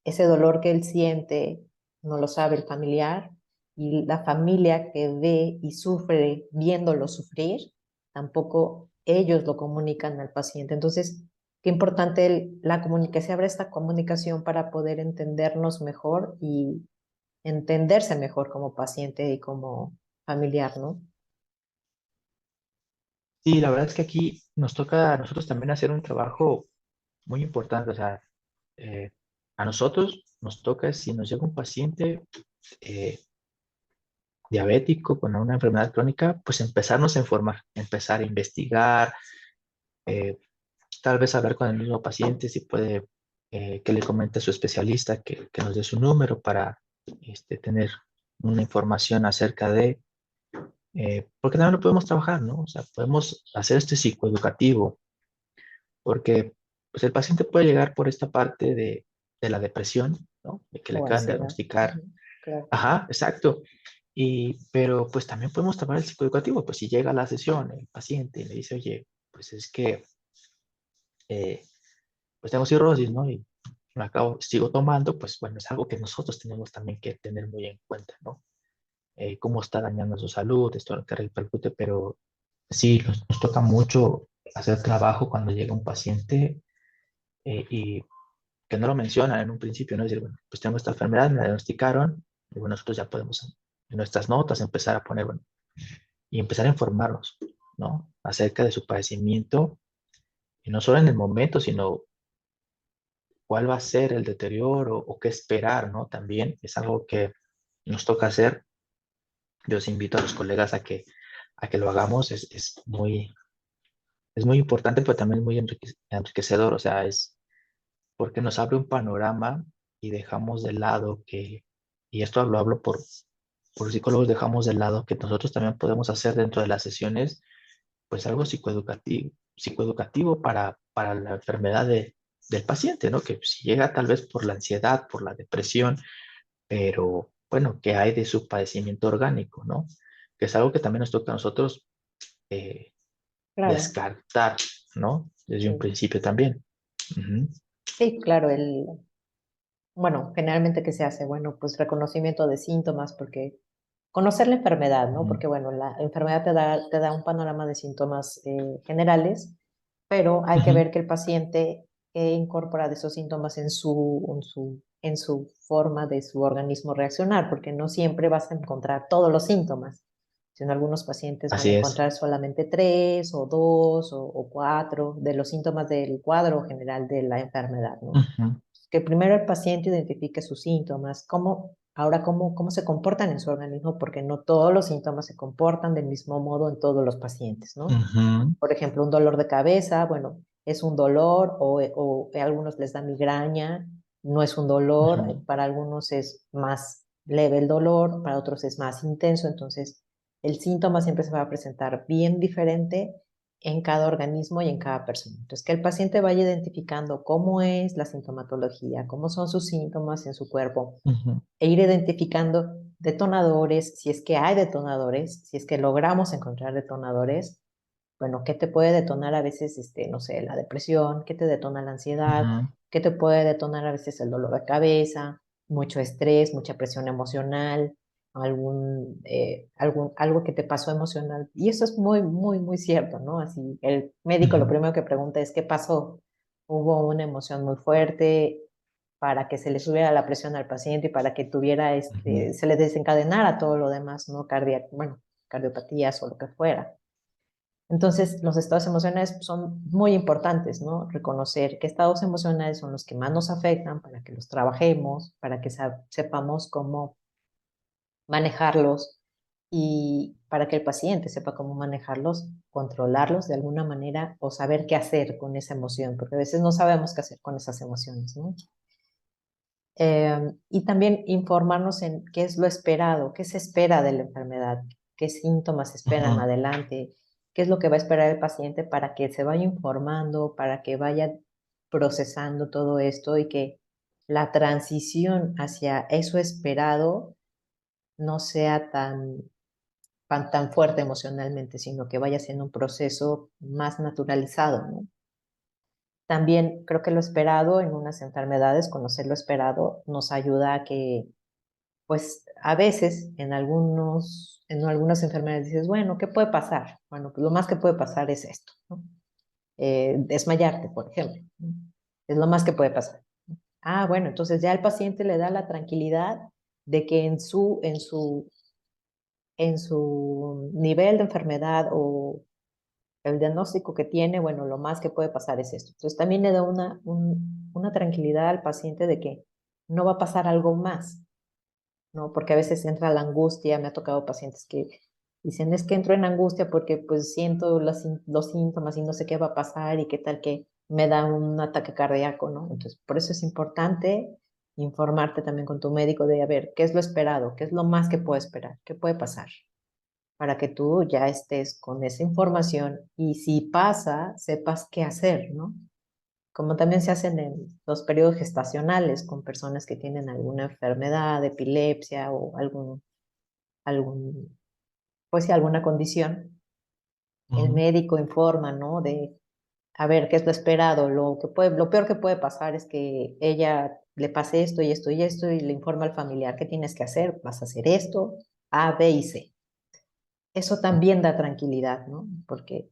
ese dolor que él siente no lo sabe el familiar y la familia que ve y sufre viéndolo sufrir, tampoco ellos lo comunican al paciente. Entonces, qué importante que se abra esta comunicación para poder entendernos mejor y entenderse mejor como paciente y como familiar, ¿no? Sí, la verdad es que aquí nos toca a nosotros también hacer un trabajo muy importante. O sea, eh, a nosotros nos toca, si nos llega un paciente eh, diabético con una enfermedad crónica, pues empezarnos a informar, empezar a investigar, eh, tal vez hablar con el mismo paciente, si puede que le comente a su especialista que nos dé su número para tener una información acerca de, porque también lo podemos trabajar, ¿no? O sea, podemos hacer este psicoeducativo, porque pues el paciente puede llegar por esta parte de la depresión, ¿no? De que le O acaban de ansiedad. diagnosticar. Ujú, claro. Ajá, exacto. Pero pues también podemos tomar el psicoeducativo, pues si llega a la sesión el paciente y le dice, oye, pues es que eh, pues tengo cirrosis, ¿no? Y sigo tomando, pues bueno, es algo que nosotros tenemos también que tener muy en cuenta, ¿no? Cómo está dañando su salud, esto lo que repercute, pero sí, nos toca mucho hacer trabajo cuando llega un paciente y que no lo mencionan en un principio, ¿no? Es decir, bueno, pues tengo esta enfermedad, me la diagnosticaron, y bueno, nosotros ya podemos en nuestras notas empezar a poner, bueno, y empezar a informarnos, ¿no? Acerca de su padecimiento, y no solo en el momento, sino cuál va a ser el deterioro o qué esperar, ¿no? También es algo que nos toca hacer. Yo os invito a los colegas a que lo hagamos. Es muy importante, pero también muy enriquecedor. O sea, es porque nos abre un panorama y dejamos de lado y esto lo hablo por psicólogos, dejamos de lado que nosotros también podemos hacer dentro de las sesiones, pues algo psicoeducativo para la enfermedad del paciente, ¿no? Que si llega tal vez por la ansiedad, por la depresión, pero bueno, ¿qué hay de su padecimiento orgánico, ¿no? Que es algo que también nos toca a nosotros eh, Claro, descartar, ¿no? Desde un sí. principio también. Ujú, Sí, claro, bueno, generalmente ¿qué se hace? Bueno, pues reconocimiento de síntomas, porque conocer la enfermedad, ¿no? ujú, Porque, bueno, la enfermedad te da un panorama de síntomas generales, pero hay que ujú, ver que el paciente incorpora de esos síntomas en su forma de su organismo reaccionar, porque no siempre vas a encontrar todos los síntomas, sino algunos pacientes van a así es. encontrar solamente tres o dos o cuatro de los síntomas del cuadro general de la enfermedad, ¿no? Ujú, Que primero el paciente identifique sus síntomas, cómo se comportan en su organismo, porque no todos los síntomas se comportan del mismo modo en todos los pacientes, ¿no? ujú, Por ejemplo, un dolor de cabeza, bueno, es un dolor o a algunos les da migraña, no es un dolor, ujú, para algunos es más leve el dolor, para otros es más intenso, entonces el síntoma siempre se va a presentar bien diferente en cada organismo y en cada persona. Entonces, que el paciente vaya identificando cómo es la sintomatología, cómo son sus síntomas en su cuerpo, ujú, e ir identificando detonadores, si es que hay detonadores, si es que logramos encontrar detonadores, bueno, ¿qué te puede detonar a veces, no sé, la depresión? ¿Qué te detona la ansiedad? ujú, ¿Qué te puede detonar a veces el dolor de cabeza? Mucho estrés, mucha presión emocional, algo que te pasó emocional. Y eso es muy, muy, muy cierto, ¿no? Así, el médico lo ujú, primero que pregunta es, ¿qué pasó? Hubo una emoción muy fuerte para que se le subiera la presión al paciente y para que tuviera, ujú, se le desencadenara todo lo demás, ¿no? Bueno, cardiopatías o lo que fuera. Entonces, los estados emocionales son muy importantes, ¿no? Reconocer qué estados emocionales son los que más nos afectan para que los trabajemos, para que sepamos cómo manejarlos y para que el paciente sepa cómo manejarlos, controlarlos de alguna manera o saber qué hacer con esa emoción, porque a veces no sabemos qué hacer con esas emociones, ¿no? Y también informarnos en qué es lo esperado, qué se espera de la enfermedad, qué síntomas se esperan ujú, adelante, qué es lo que va a esperar el paciente para que se vaya informando, para que vaya procesando todo esto y que la transición hacia eso esperado no sea tan fuerte emocionalmente, sino que vaya siendo un proceso más naturalizado, ¿no? También creo que lo esperado en unas enfermedades, conocer lo esperado, nos ayuda a que, pues, a veces en algunas enfermedades dices, bueno, ¿qué puede pasar? Bueno, pues lo más que puede pasar es esto, ¿no? desmayarte, por ejemplo. Es lo más que puede pasar. Ah, bueno, entonces ya el paciente le da la tranquilidad de que en su nivel de enfermedad o el diagnóstico que tiene, bueno, lo más que puede pasar es esto. Entonces también le da una tranquilidad al paciente de que no va a pasar algo más, ¿no? Porque a veces entra la angustia, me ha tocado pacientes que dicen, es que entro en angustia porque pues siento los síntomas y no sé qué va a pasar y qué tal que me da un ataque cardíaco, ¿no? Entonces, por eso es importante informarte también con tu médico de, a ver, ¿qué es lo esperado? ¿Qué es lo más que puedo esperar? ¿Qué puede pasar? Para que tú ya estés con esa información y si pasa, sepas qué hacer, ¿no? Como también se hacen en los periodos gestacionales con personas que tienen alguna enfermedad, epilepsia o algún, pues sí, alguna condición, el Ujú, médico informa, ¿no? De, a ver, ¿qué es lo esperado? Lo peor que puede pasar es que ella le pase esto y esto y esto y le informa al familiar qué tienes que hacer, vas a hacer esto, A, B y C. Eso también da tranquilidad, ¿no? Porque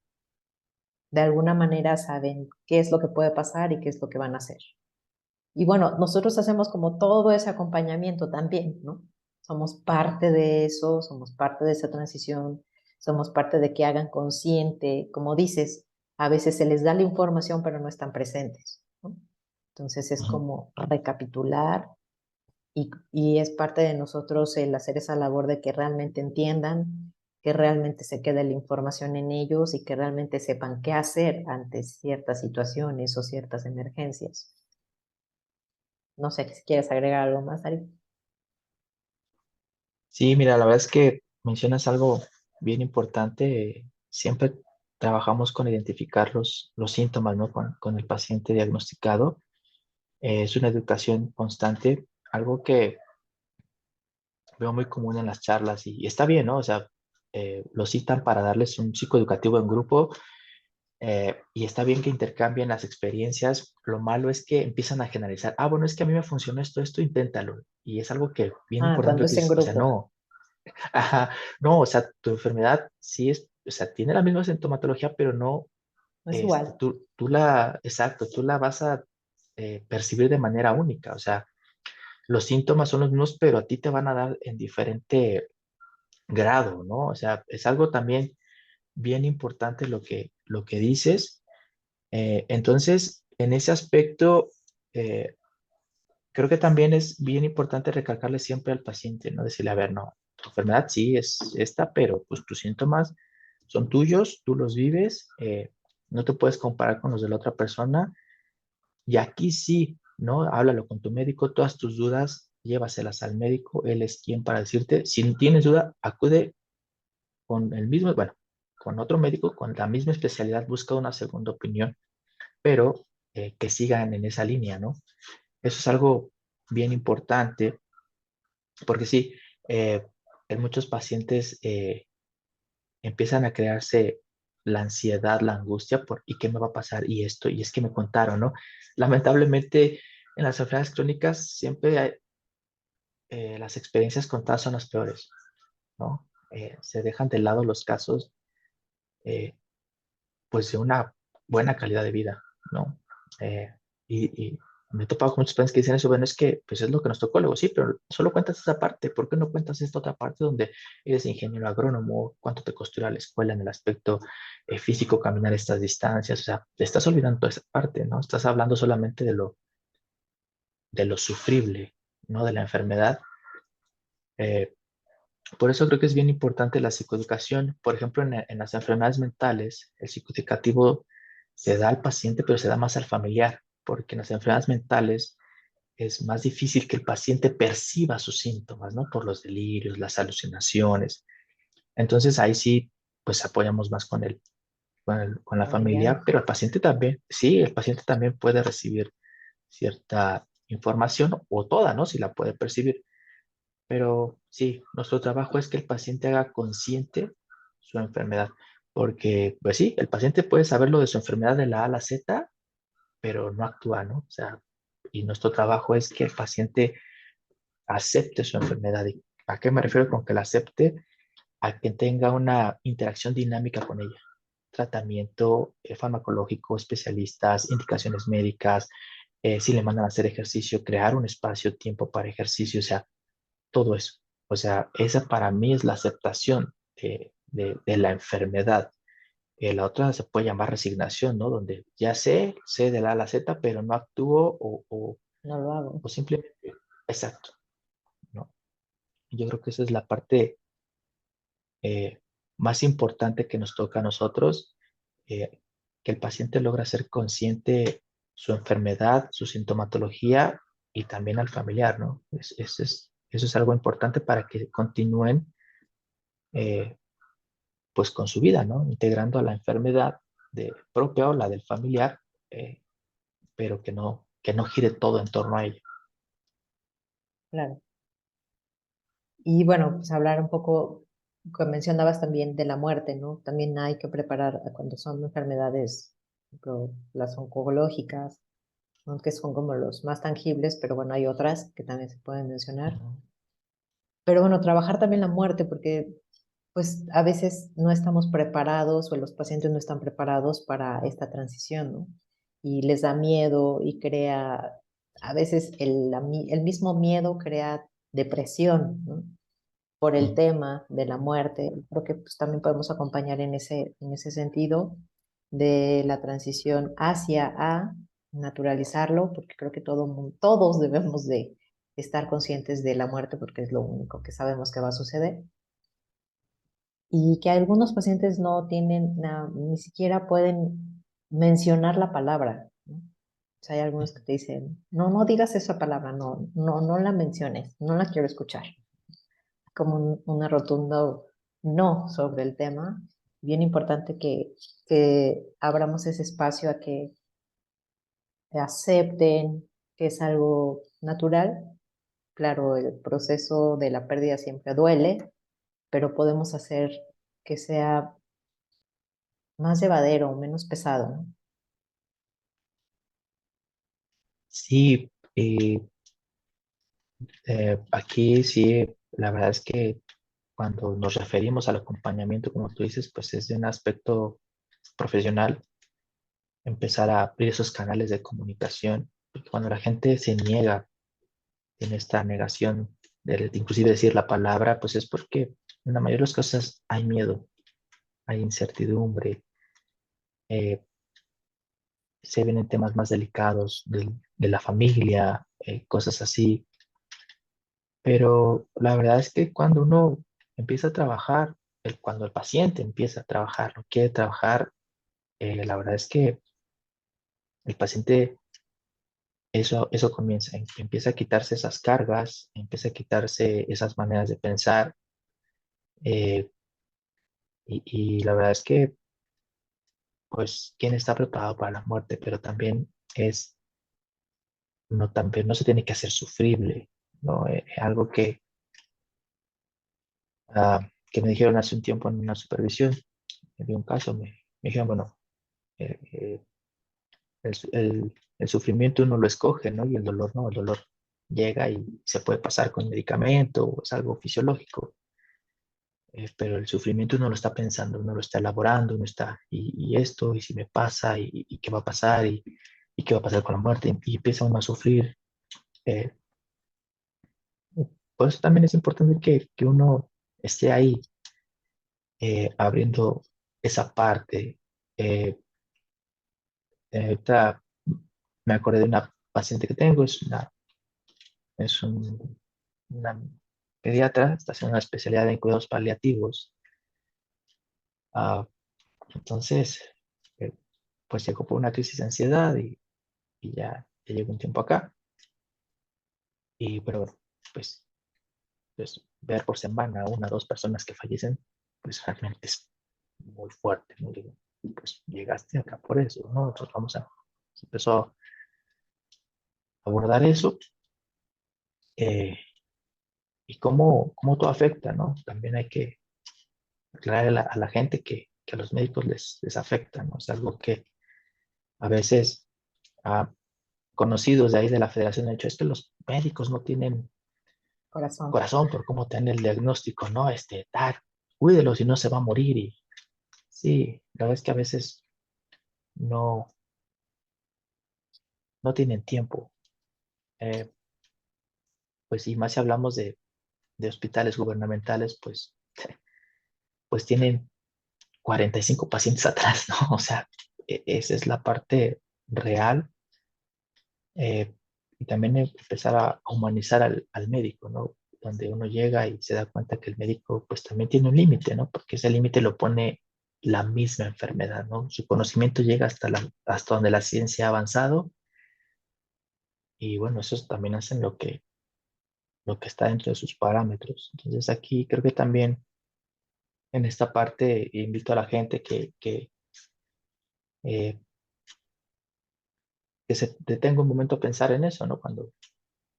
de alguna manera saben qué es lo que puede pasar y qué es lo que van a hacer. Y bueno, nosotros hacemos como todo ese acompañamiento también, ¿no? Somos parte de eso, somos parte de esa transición, somos parte de que hagan consciente, como dices, a veces se les da la información pero no están presentes, ¿no? Entonces es ujú. como recapitular y es parte de nosotros el hacer esa labor de que realmente entiendan, que realmente se quede la información en ellos y que realmente sepan qué hacer ante ciertas situaciones o ciertas emergencias. No sé si quieres agregar algo más, Ari. Sí, mira, la verdad es que mencionas algo bien importante. Siempre trabajamos con identificar los síntomas, ¿no? Con el paciente diagnosticado. Es una educación constante, algo que veo muy común en las charlas y está bien, ¿no? O sea, lo citan para darles un psicoeducativo en grupo y está bien que intercambien las experiencias. Lo malo es que empiezan a generalizar. Ah, bueno, es que a mí me funcionó esto, inténtalo. Y es algo que bien Ah, importante cuando lo que es en dices. O sea, grupo, no. Ajá, no, o sea, tu enfermedad sí es, o sea, tiene la misma sintomatología, pero no, no es igual. exacto, tú la vas a percibir de manera única. O sea, los síntomas son los mismos, pero a ti te van a dar en diferente grado, ¿no? O sea, es algo también bien importante lo que dices. Entonces, en ese aspecto, eh, creo que también es bien importante recalcarle siempre al paciente, ¿no? Decirle, a ver, no, tu enfermedad sí es esta, pero pues tus síntomas son tuyos, tú los vives, no te puedes comparar con los de la otra persona. Y aquí sí, ¿no? Háblalo con tu médico, todas tus dudas, llévaselas al médico, él es quien para decirte, si tienes duda, acude con el mismo, bueno, con otro médico, con la misma especialidad, busca una segunda opinión, pero que sigan en esa línea, ¿no? Eso es algo bien importante, porque sí, eh, en muchos pacientes empiezan a crearse la ansiedad, la angustia por ¿y qué me va a pasar? Y esto, y es que me contaron, ¿no? Lamentablemente, en las enfermedades crónicas siempre las experiencias contadas son las peores, ¿no? Se dejan de lado los casos, eh, pues, de una buena calidad de vida, ¿no? Eh, y me he topado con muchos pacientes que dicen eso, bueno, es que pues es lo que nos tocó luego, sí, pero solo cuentas esa parte, ¿por qué no cuentas esta otra parte donde eres ingeniero agrónomo, cuánto te costó ir a la escuela en el aspecto físico, caminar estas distancias? O sea, te estás olvidando toda esa parte, ¿no? Estás hablando solamente de lo sufrible, ¿no? De la enfermedad. Eh, por eso creo que es bien importante la psicoeducación. Por ejemplo, en las enfermedades mentales, el psicoeducativo se da al paciente, pero se da más al familiar, porque en las enfermedades mentales es más difícil que el paciente perciba sus síntomas, ¿no? Por los delirios, las alucinaciones. Entonces ahí sí, pues apoyamos más con la Familiar. familia, pero el paciente también, sí, el paciente también puede recibir cierta información o toda, ¿no? Si la puede percibir. Pero sí, nuestro trabajo es que el paciente haga consciente su enfermedad, porque, pues sí, el paciente puede saberlo de su enfermedad de la A a la Z, pero no actúa, ¿no? O sea, y nuestro trabajo es que el paciente acepte su enfermedad. ¿Y a qué me refiero con que la acepte? A que tenga una interacción dinámica con ella. tratamiento farmacológico, especialistas, indicaciones médicas, si le mandan a hacer ejercicio, crear un espacio, tiempo para ejercicio, o sea, todo eso. O sea, esa para mí es la aceptación de la enfermedad. La otra se puede llamar resignación, ¿no? Donde ya sé de la A a la Z, pero no actúo No lo hago. o simplemente, exacto, ¿no? Yo creo que esa es la parte eh, más importante que nos toca a nosotros, eh, que el paciente logra ser consciente su enfermedad, su sintomatología y también al familiar, ¿no? Eso es algo importante para que continúen eh, pues con su vida, ¿no? Integrando a la enfermedad propia o la del familiar, pero que no gire todo en torno a ello. Claro. Y bueno, pues hablar un poco, que mencionabas también de la muerte, ¿no? También hay que preparar cuando son enfermedades, por ejemplo, las oncológicas, ¿no? Que son como los más tangibles, pero bueno, hay otras que también se pueden mencionar. Ujú. Pero bueno, trabajar también la muerte, porque pues a veces no estamos preparados o los pacientes no están preparados para esta transición, ¿no? Y les da miedo y crea, a veces el mismo miedo crea depresión, ¿no? Por el Sí. tema de la muerte. Creo que pues, también podemos acompañar en ese sentido de la transición hacia a naturalizarlo, porque creo que todos debemos de estar conscientes de la muerte porque es lo único que sabemos que va a suceder y que algunos pacientes no tienen, ni siquiera pueden mencionar la palabra, ¿no? O sea, hay algunos que te dicen, no, no digas esa palabra, no, no, no la menciones, no la quiero escuchar. Como una rotundo no sobre el tema. Bien importante que abramos ese espacio a que acepten que es algo natural. Claro, el proceso de la pérdida siempre duele, pero podemos hacer que sea más llevadero, menos pesado, ¿no? Sí, aquí sí, la verdad es que cuando nos referimos al acompañamiento, como tú dices, pues es de un aspecto profesional, empezar a abrir esos canales de comunicación, porque cuando la gente se niega, tiene esta negación de inclusive decir la palabra, pues es porque en la mayoría de las cosas hay miedo, hay incertidumbre, eh, se vienen temas más delicados de la familia, cosas así. Pero la verdad es que cuando uno empieza a trabajar, cuando el paciente empieza a trabajar, no quiere trabajar, la verdad es que el paciente, eso comienza, empieza a quitarse esas cargas, empieza a quitarse esas maneras de pensar, eh, y la verdad es que, pues, ¿quién está preparado para la muerte? Pero también también no se tiene que hacer sufrible, ¿no? Algo que me dijeron hace un tiempo en una supervisión, de un caso, me dijeron, bueno, eh, eh, el sufrimiento uno lo escoge, ¿no? Y el dolor no, el dolor llega y se puede pasar con medicamento, es algo fisiológico, pero el sufrimiento uno lo está pensando, uno lo está elaborando, uno está, y esto, y si me pasa, y qué va a pasar, y qué va a pasar con la muerte, y empieza uno a sufrir. eh, por eso también es importante que uno esté ahí abriendo esa parte. Eh, Ahorita me acordé de una paciente que tengo, una pediatra, está haciendo una especialidad en cuidados paliativos. Ah, entonces, eh, pues llegó por una crisis de ansiedad y ya llegó un tiempo acá. Pero, pues, pues, ver por semana una o dos personas que fallecen, pues realmente es muy fuerte, ¿no? Digo, pues llegaste acá por eso, ¿no? Nosotros se empezó a abordar eso eh, y cómo todo afecta, ¿no? También hay que aclarar a la gente que a los médicos les afecta, ¿no? Es algo que a veces conocidos de ahí de la federación han dicho, es que los médicos no tienen Corazón. corazón por cómo tienen el diagnóstico, ¿no? Cuídelo si no se va a morir. Sí, la verdad es que a veces no, no tienen tiempo. Eh, pues y más si hablamos de hospitales gubernamentales, pues tienen 45 pacientes atrás, ¿no? O sea, esa es la parte real. eh, y también empezar a humanizar al médico, ¿no? Donde uno llega y se da cuenta que el médico pues también tiene un límite, ¿no? Porque ese límite lo pone la misma enfermedad, ¿no? Su conocimiento llega hasta donde la ciencia ha avanzado y bueno, eso también hacen lo que está dentro de sus parámetros. Entonces aquí creo que también en esta parte invito a la gente eh, que se detenga un momento a pensar en eso, ¿no? Cuando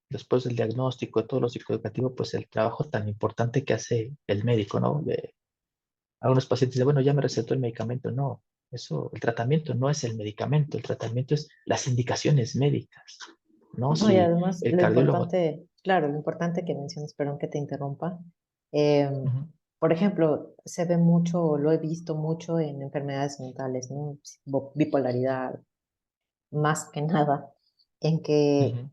después del diagnóstico, de todo lo psicoeducativo, pues el trabajo tan importante que hace el médico, ¿no? De, algunos pacientes dicen, bueno, ya me recetó el medicamento. No, eso, el tratamiento no es el medicamento, el tratamiento es las indicaciones médicas, ¿no? No, y Si además el lo cardiólogo... importante, claro, lo importante que mencionas, perdón que te interrumpa, em, Ujú, por ejemplo, se ve mucho, lo he visto mucho en enfermedades mentales, ¿no? Bipolaridad, más que nada, en que, ujú,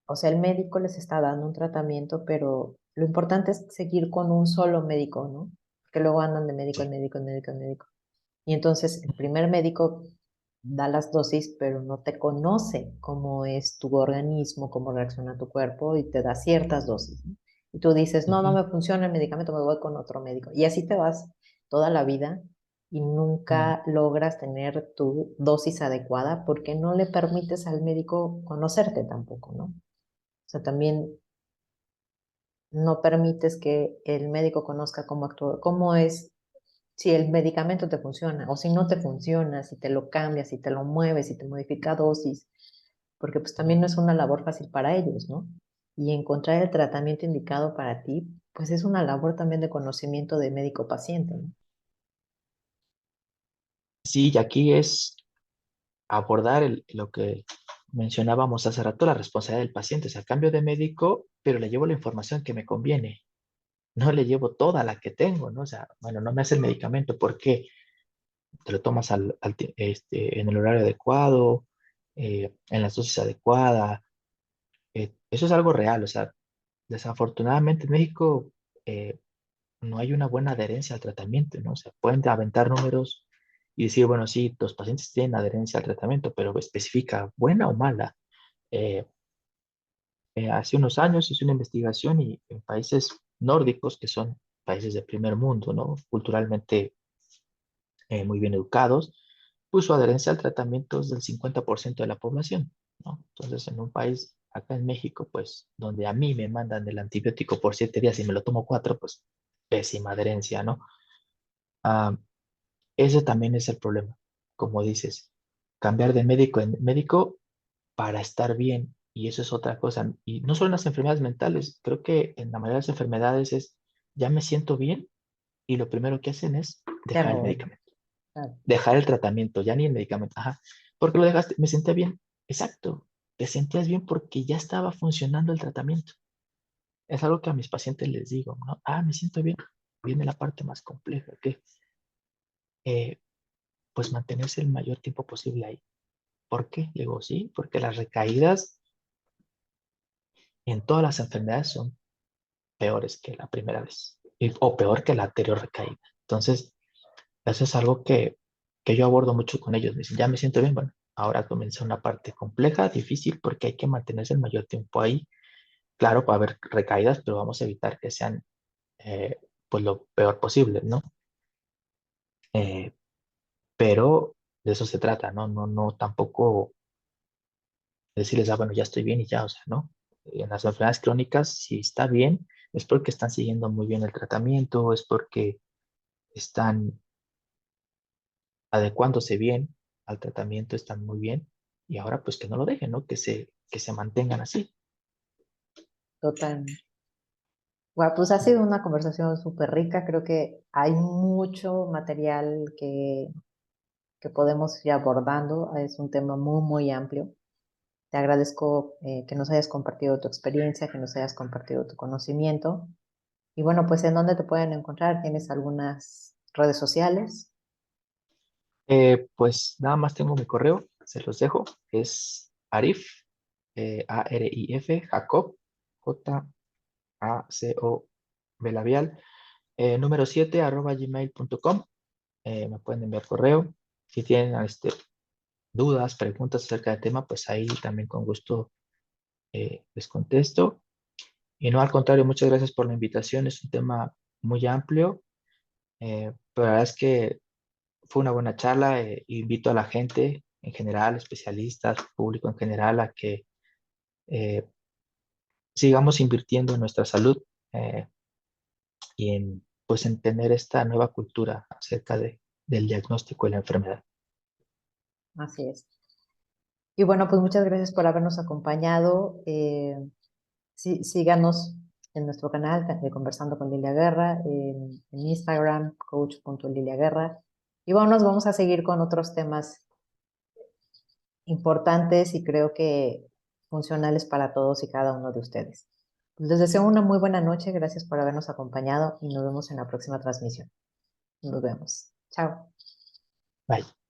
o sea, el médico les está dando un tratamiento, pero lo importante es seguir con un solo médico, ¿no? Porque luego andan de médico en sí, médico en médico en médico. Y entonces el ujú, primer médico da las dosis, pero no te conoce cómo es tu organismo, cómo reacciona tu cuerpo y te da ciertas dosis, ¿no? Y tú dices, no, no ujú, me funciona el medicamento, me voy con otro médico. Y así te vas toda la vida y ujú. nunca logras tener tu dosis adecuada porque no le permites al médico conocerte tampoco, ¿no? O sea, también no permites que el médico conozca cómo actúa, cómo es si el medicamento te funciona o si no te funciona, si te lo cambias, si te lo mueves, si te modifica dosis, porque pues también no es una labor fácil para ellos, ¿no? Y encontrar el tratamiento indicado para ti, pues es una labor también de conocimiento de médico-paciente, ¿no? Sí, y aquí es abordar lo que mencionábamos hace rato, la responsabilidad del paciente. O sea, cambio de médico, pero le llevo la información que me conviene. No le llevo toda la que tengo, ¿no? O sea, bueno, no me hace el medicamento, ¿por qué? Te lo tomas en el horario adecuado, en las dosis adecuadas. Eso es algo real, o sea, desafortunadamente en México eh, no hay una buena adherencia al tratamiento, ¿no? O sea, pueden aventar números y decir, bueno, sí, los pacientes tienen adherencia al tratamiento, pero especifica buena o mala. Eh, hace unos años hice una investigación y en países nórdicos, que son países de primer mundo, ¿no? Culturalmente muy bien educados, pues su adherencia al tratamiento es del 50% de la población, ¿no? Entonces, en un país, acá en México, pues, donde a mí me mandan el antibiótico por 7 días y me lo tomo cuatro, pues, pésima adherencia, ¿no? Ah, ese también es el problema, como dices, cambiar de médico en médico para estar bien, y eso es otra cosa. Y no solo en las enfermedades mentales, creo que en la mayoría de las enfermedades es, ya me siento bien, y lo primero que hacen es Ya dejar me el voy. medicamento. Claro, Dejar el tratamiento, ya ni el medicamento. Ajá. ¿Por qué lo dejaste? Me sentía bien. Exacto. Te sentías bien porque ya estaba funcionando el tratamiento. Es algo que a mis pacientes les digo, ¿no? Ah, me siento bien. Viene la parte más compleja, que eh, pues mantenerse el mayor tiempo posible ahí. ¿Por qué? Le digo, sí, porque las recaídas en todas las enfermedades son peores que la primera vez o peor que la anterior recaída. Entonces, eso es algo que yo abordo mucho con ellos. Me dicen, ya me siento bien. Bueno, ahora comienza una parte compleja, difícil, porque hay que mantenerse el mayor tiempo ahí. Claro, va a haber recaídas, pero vamos a evitar que sean pues lo peor posible, ¿no? Eh, pero de eso se trata, ¿no? No, no tampoco decirles, ah, bueno, ya estoy bien y ya, o sea, ¿no? En las enfermedades crónicas, si está bien, es porque están siguiendo muy bien el tratamiento, es porque están adecuándose bien al tratamiento, están muy bien, y ahora pues que no lo dejen, ¿no? Que se mantengan así. totalmente. Bueno, pues ha sido una conversación súper rica. Creo que hay mucho material que podemos ir abordando. Es un tema muy, muy amplio. Te agradezco que nos hayas compartido tu experiencia, que nos hayas compartido tu conocimiento. Y bueno, pues ¿en dónde te pueden encontrar? ¿Tienes algunas redes sociales? Pues nada más tengo mi correo, se los dejo. Es Arif, Arif, Jacob, Jacob, labial, número 7 arroba gmail.com. Me pueden enviar correo. Si tienen dudas, preguntas acerca del tema, pues ahí también con gusto les contesto. Y no, al contrario, muchas gracias por la invitación. Es un tema muy amplio, pero la verdad es que fue una buena charla. Invito a la gente en general, especialistas, público en general, a que eh, sigamos invirtiendo en nuestra salud y en, pues, en tener esta nueva cultura acerca del diagnóstico de la enfermedad. Así es. Y bueno, pues muchas gracias por habernos acompañado. Síganos en nuestro canal, Conversando con Lilia Guerra, en Instagram, coach.liliaguerra. Y bueno, nos vamos a seguir con otros temas importantes y creo que funcionales para todos y cada uno de ustedes. Les deseo una muy buena noche, gracias por habernos acompañado y nos vemos en la próxima transmisión. Nos vemos. Chao. Bye.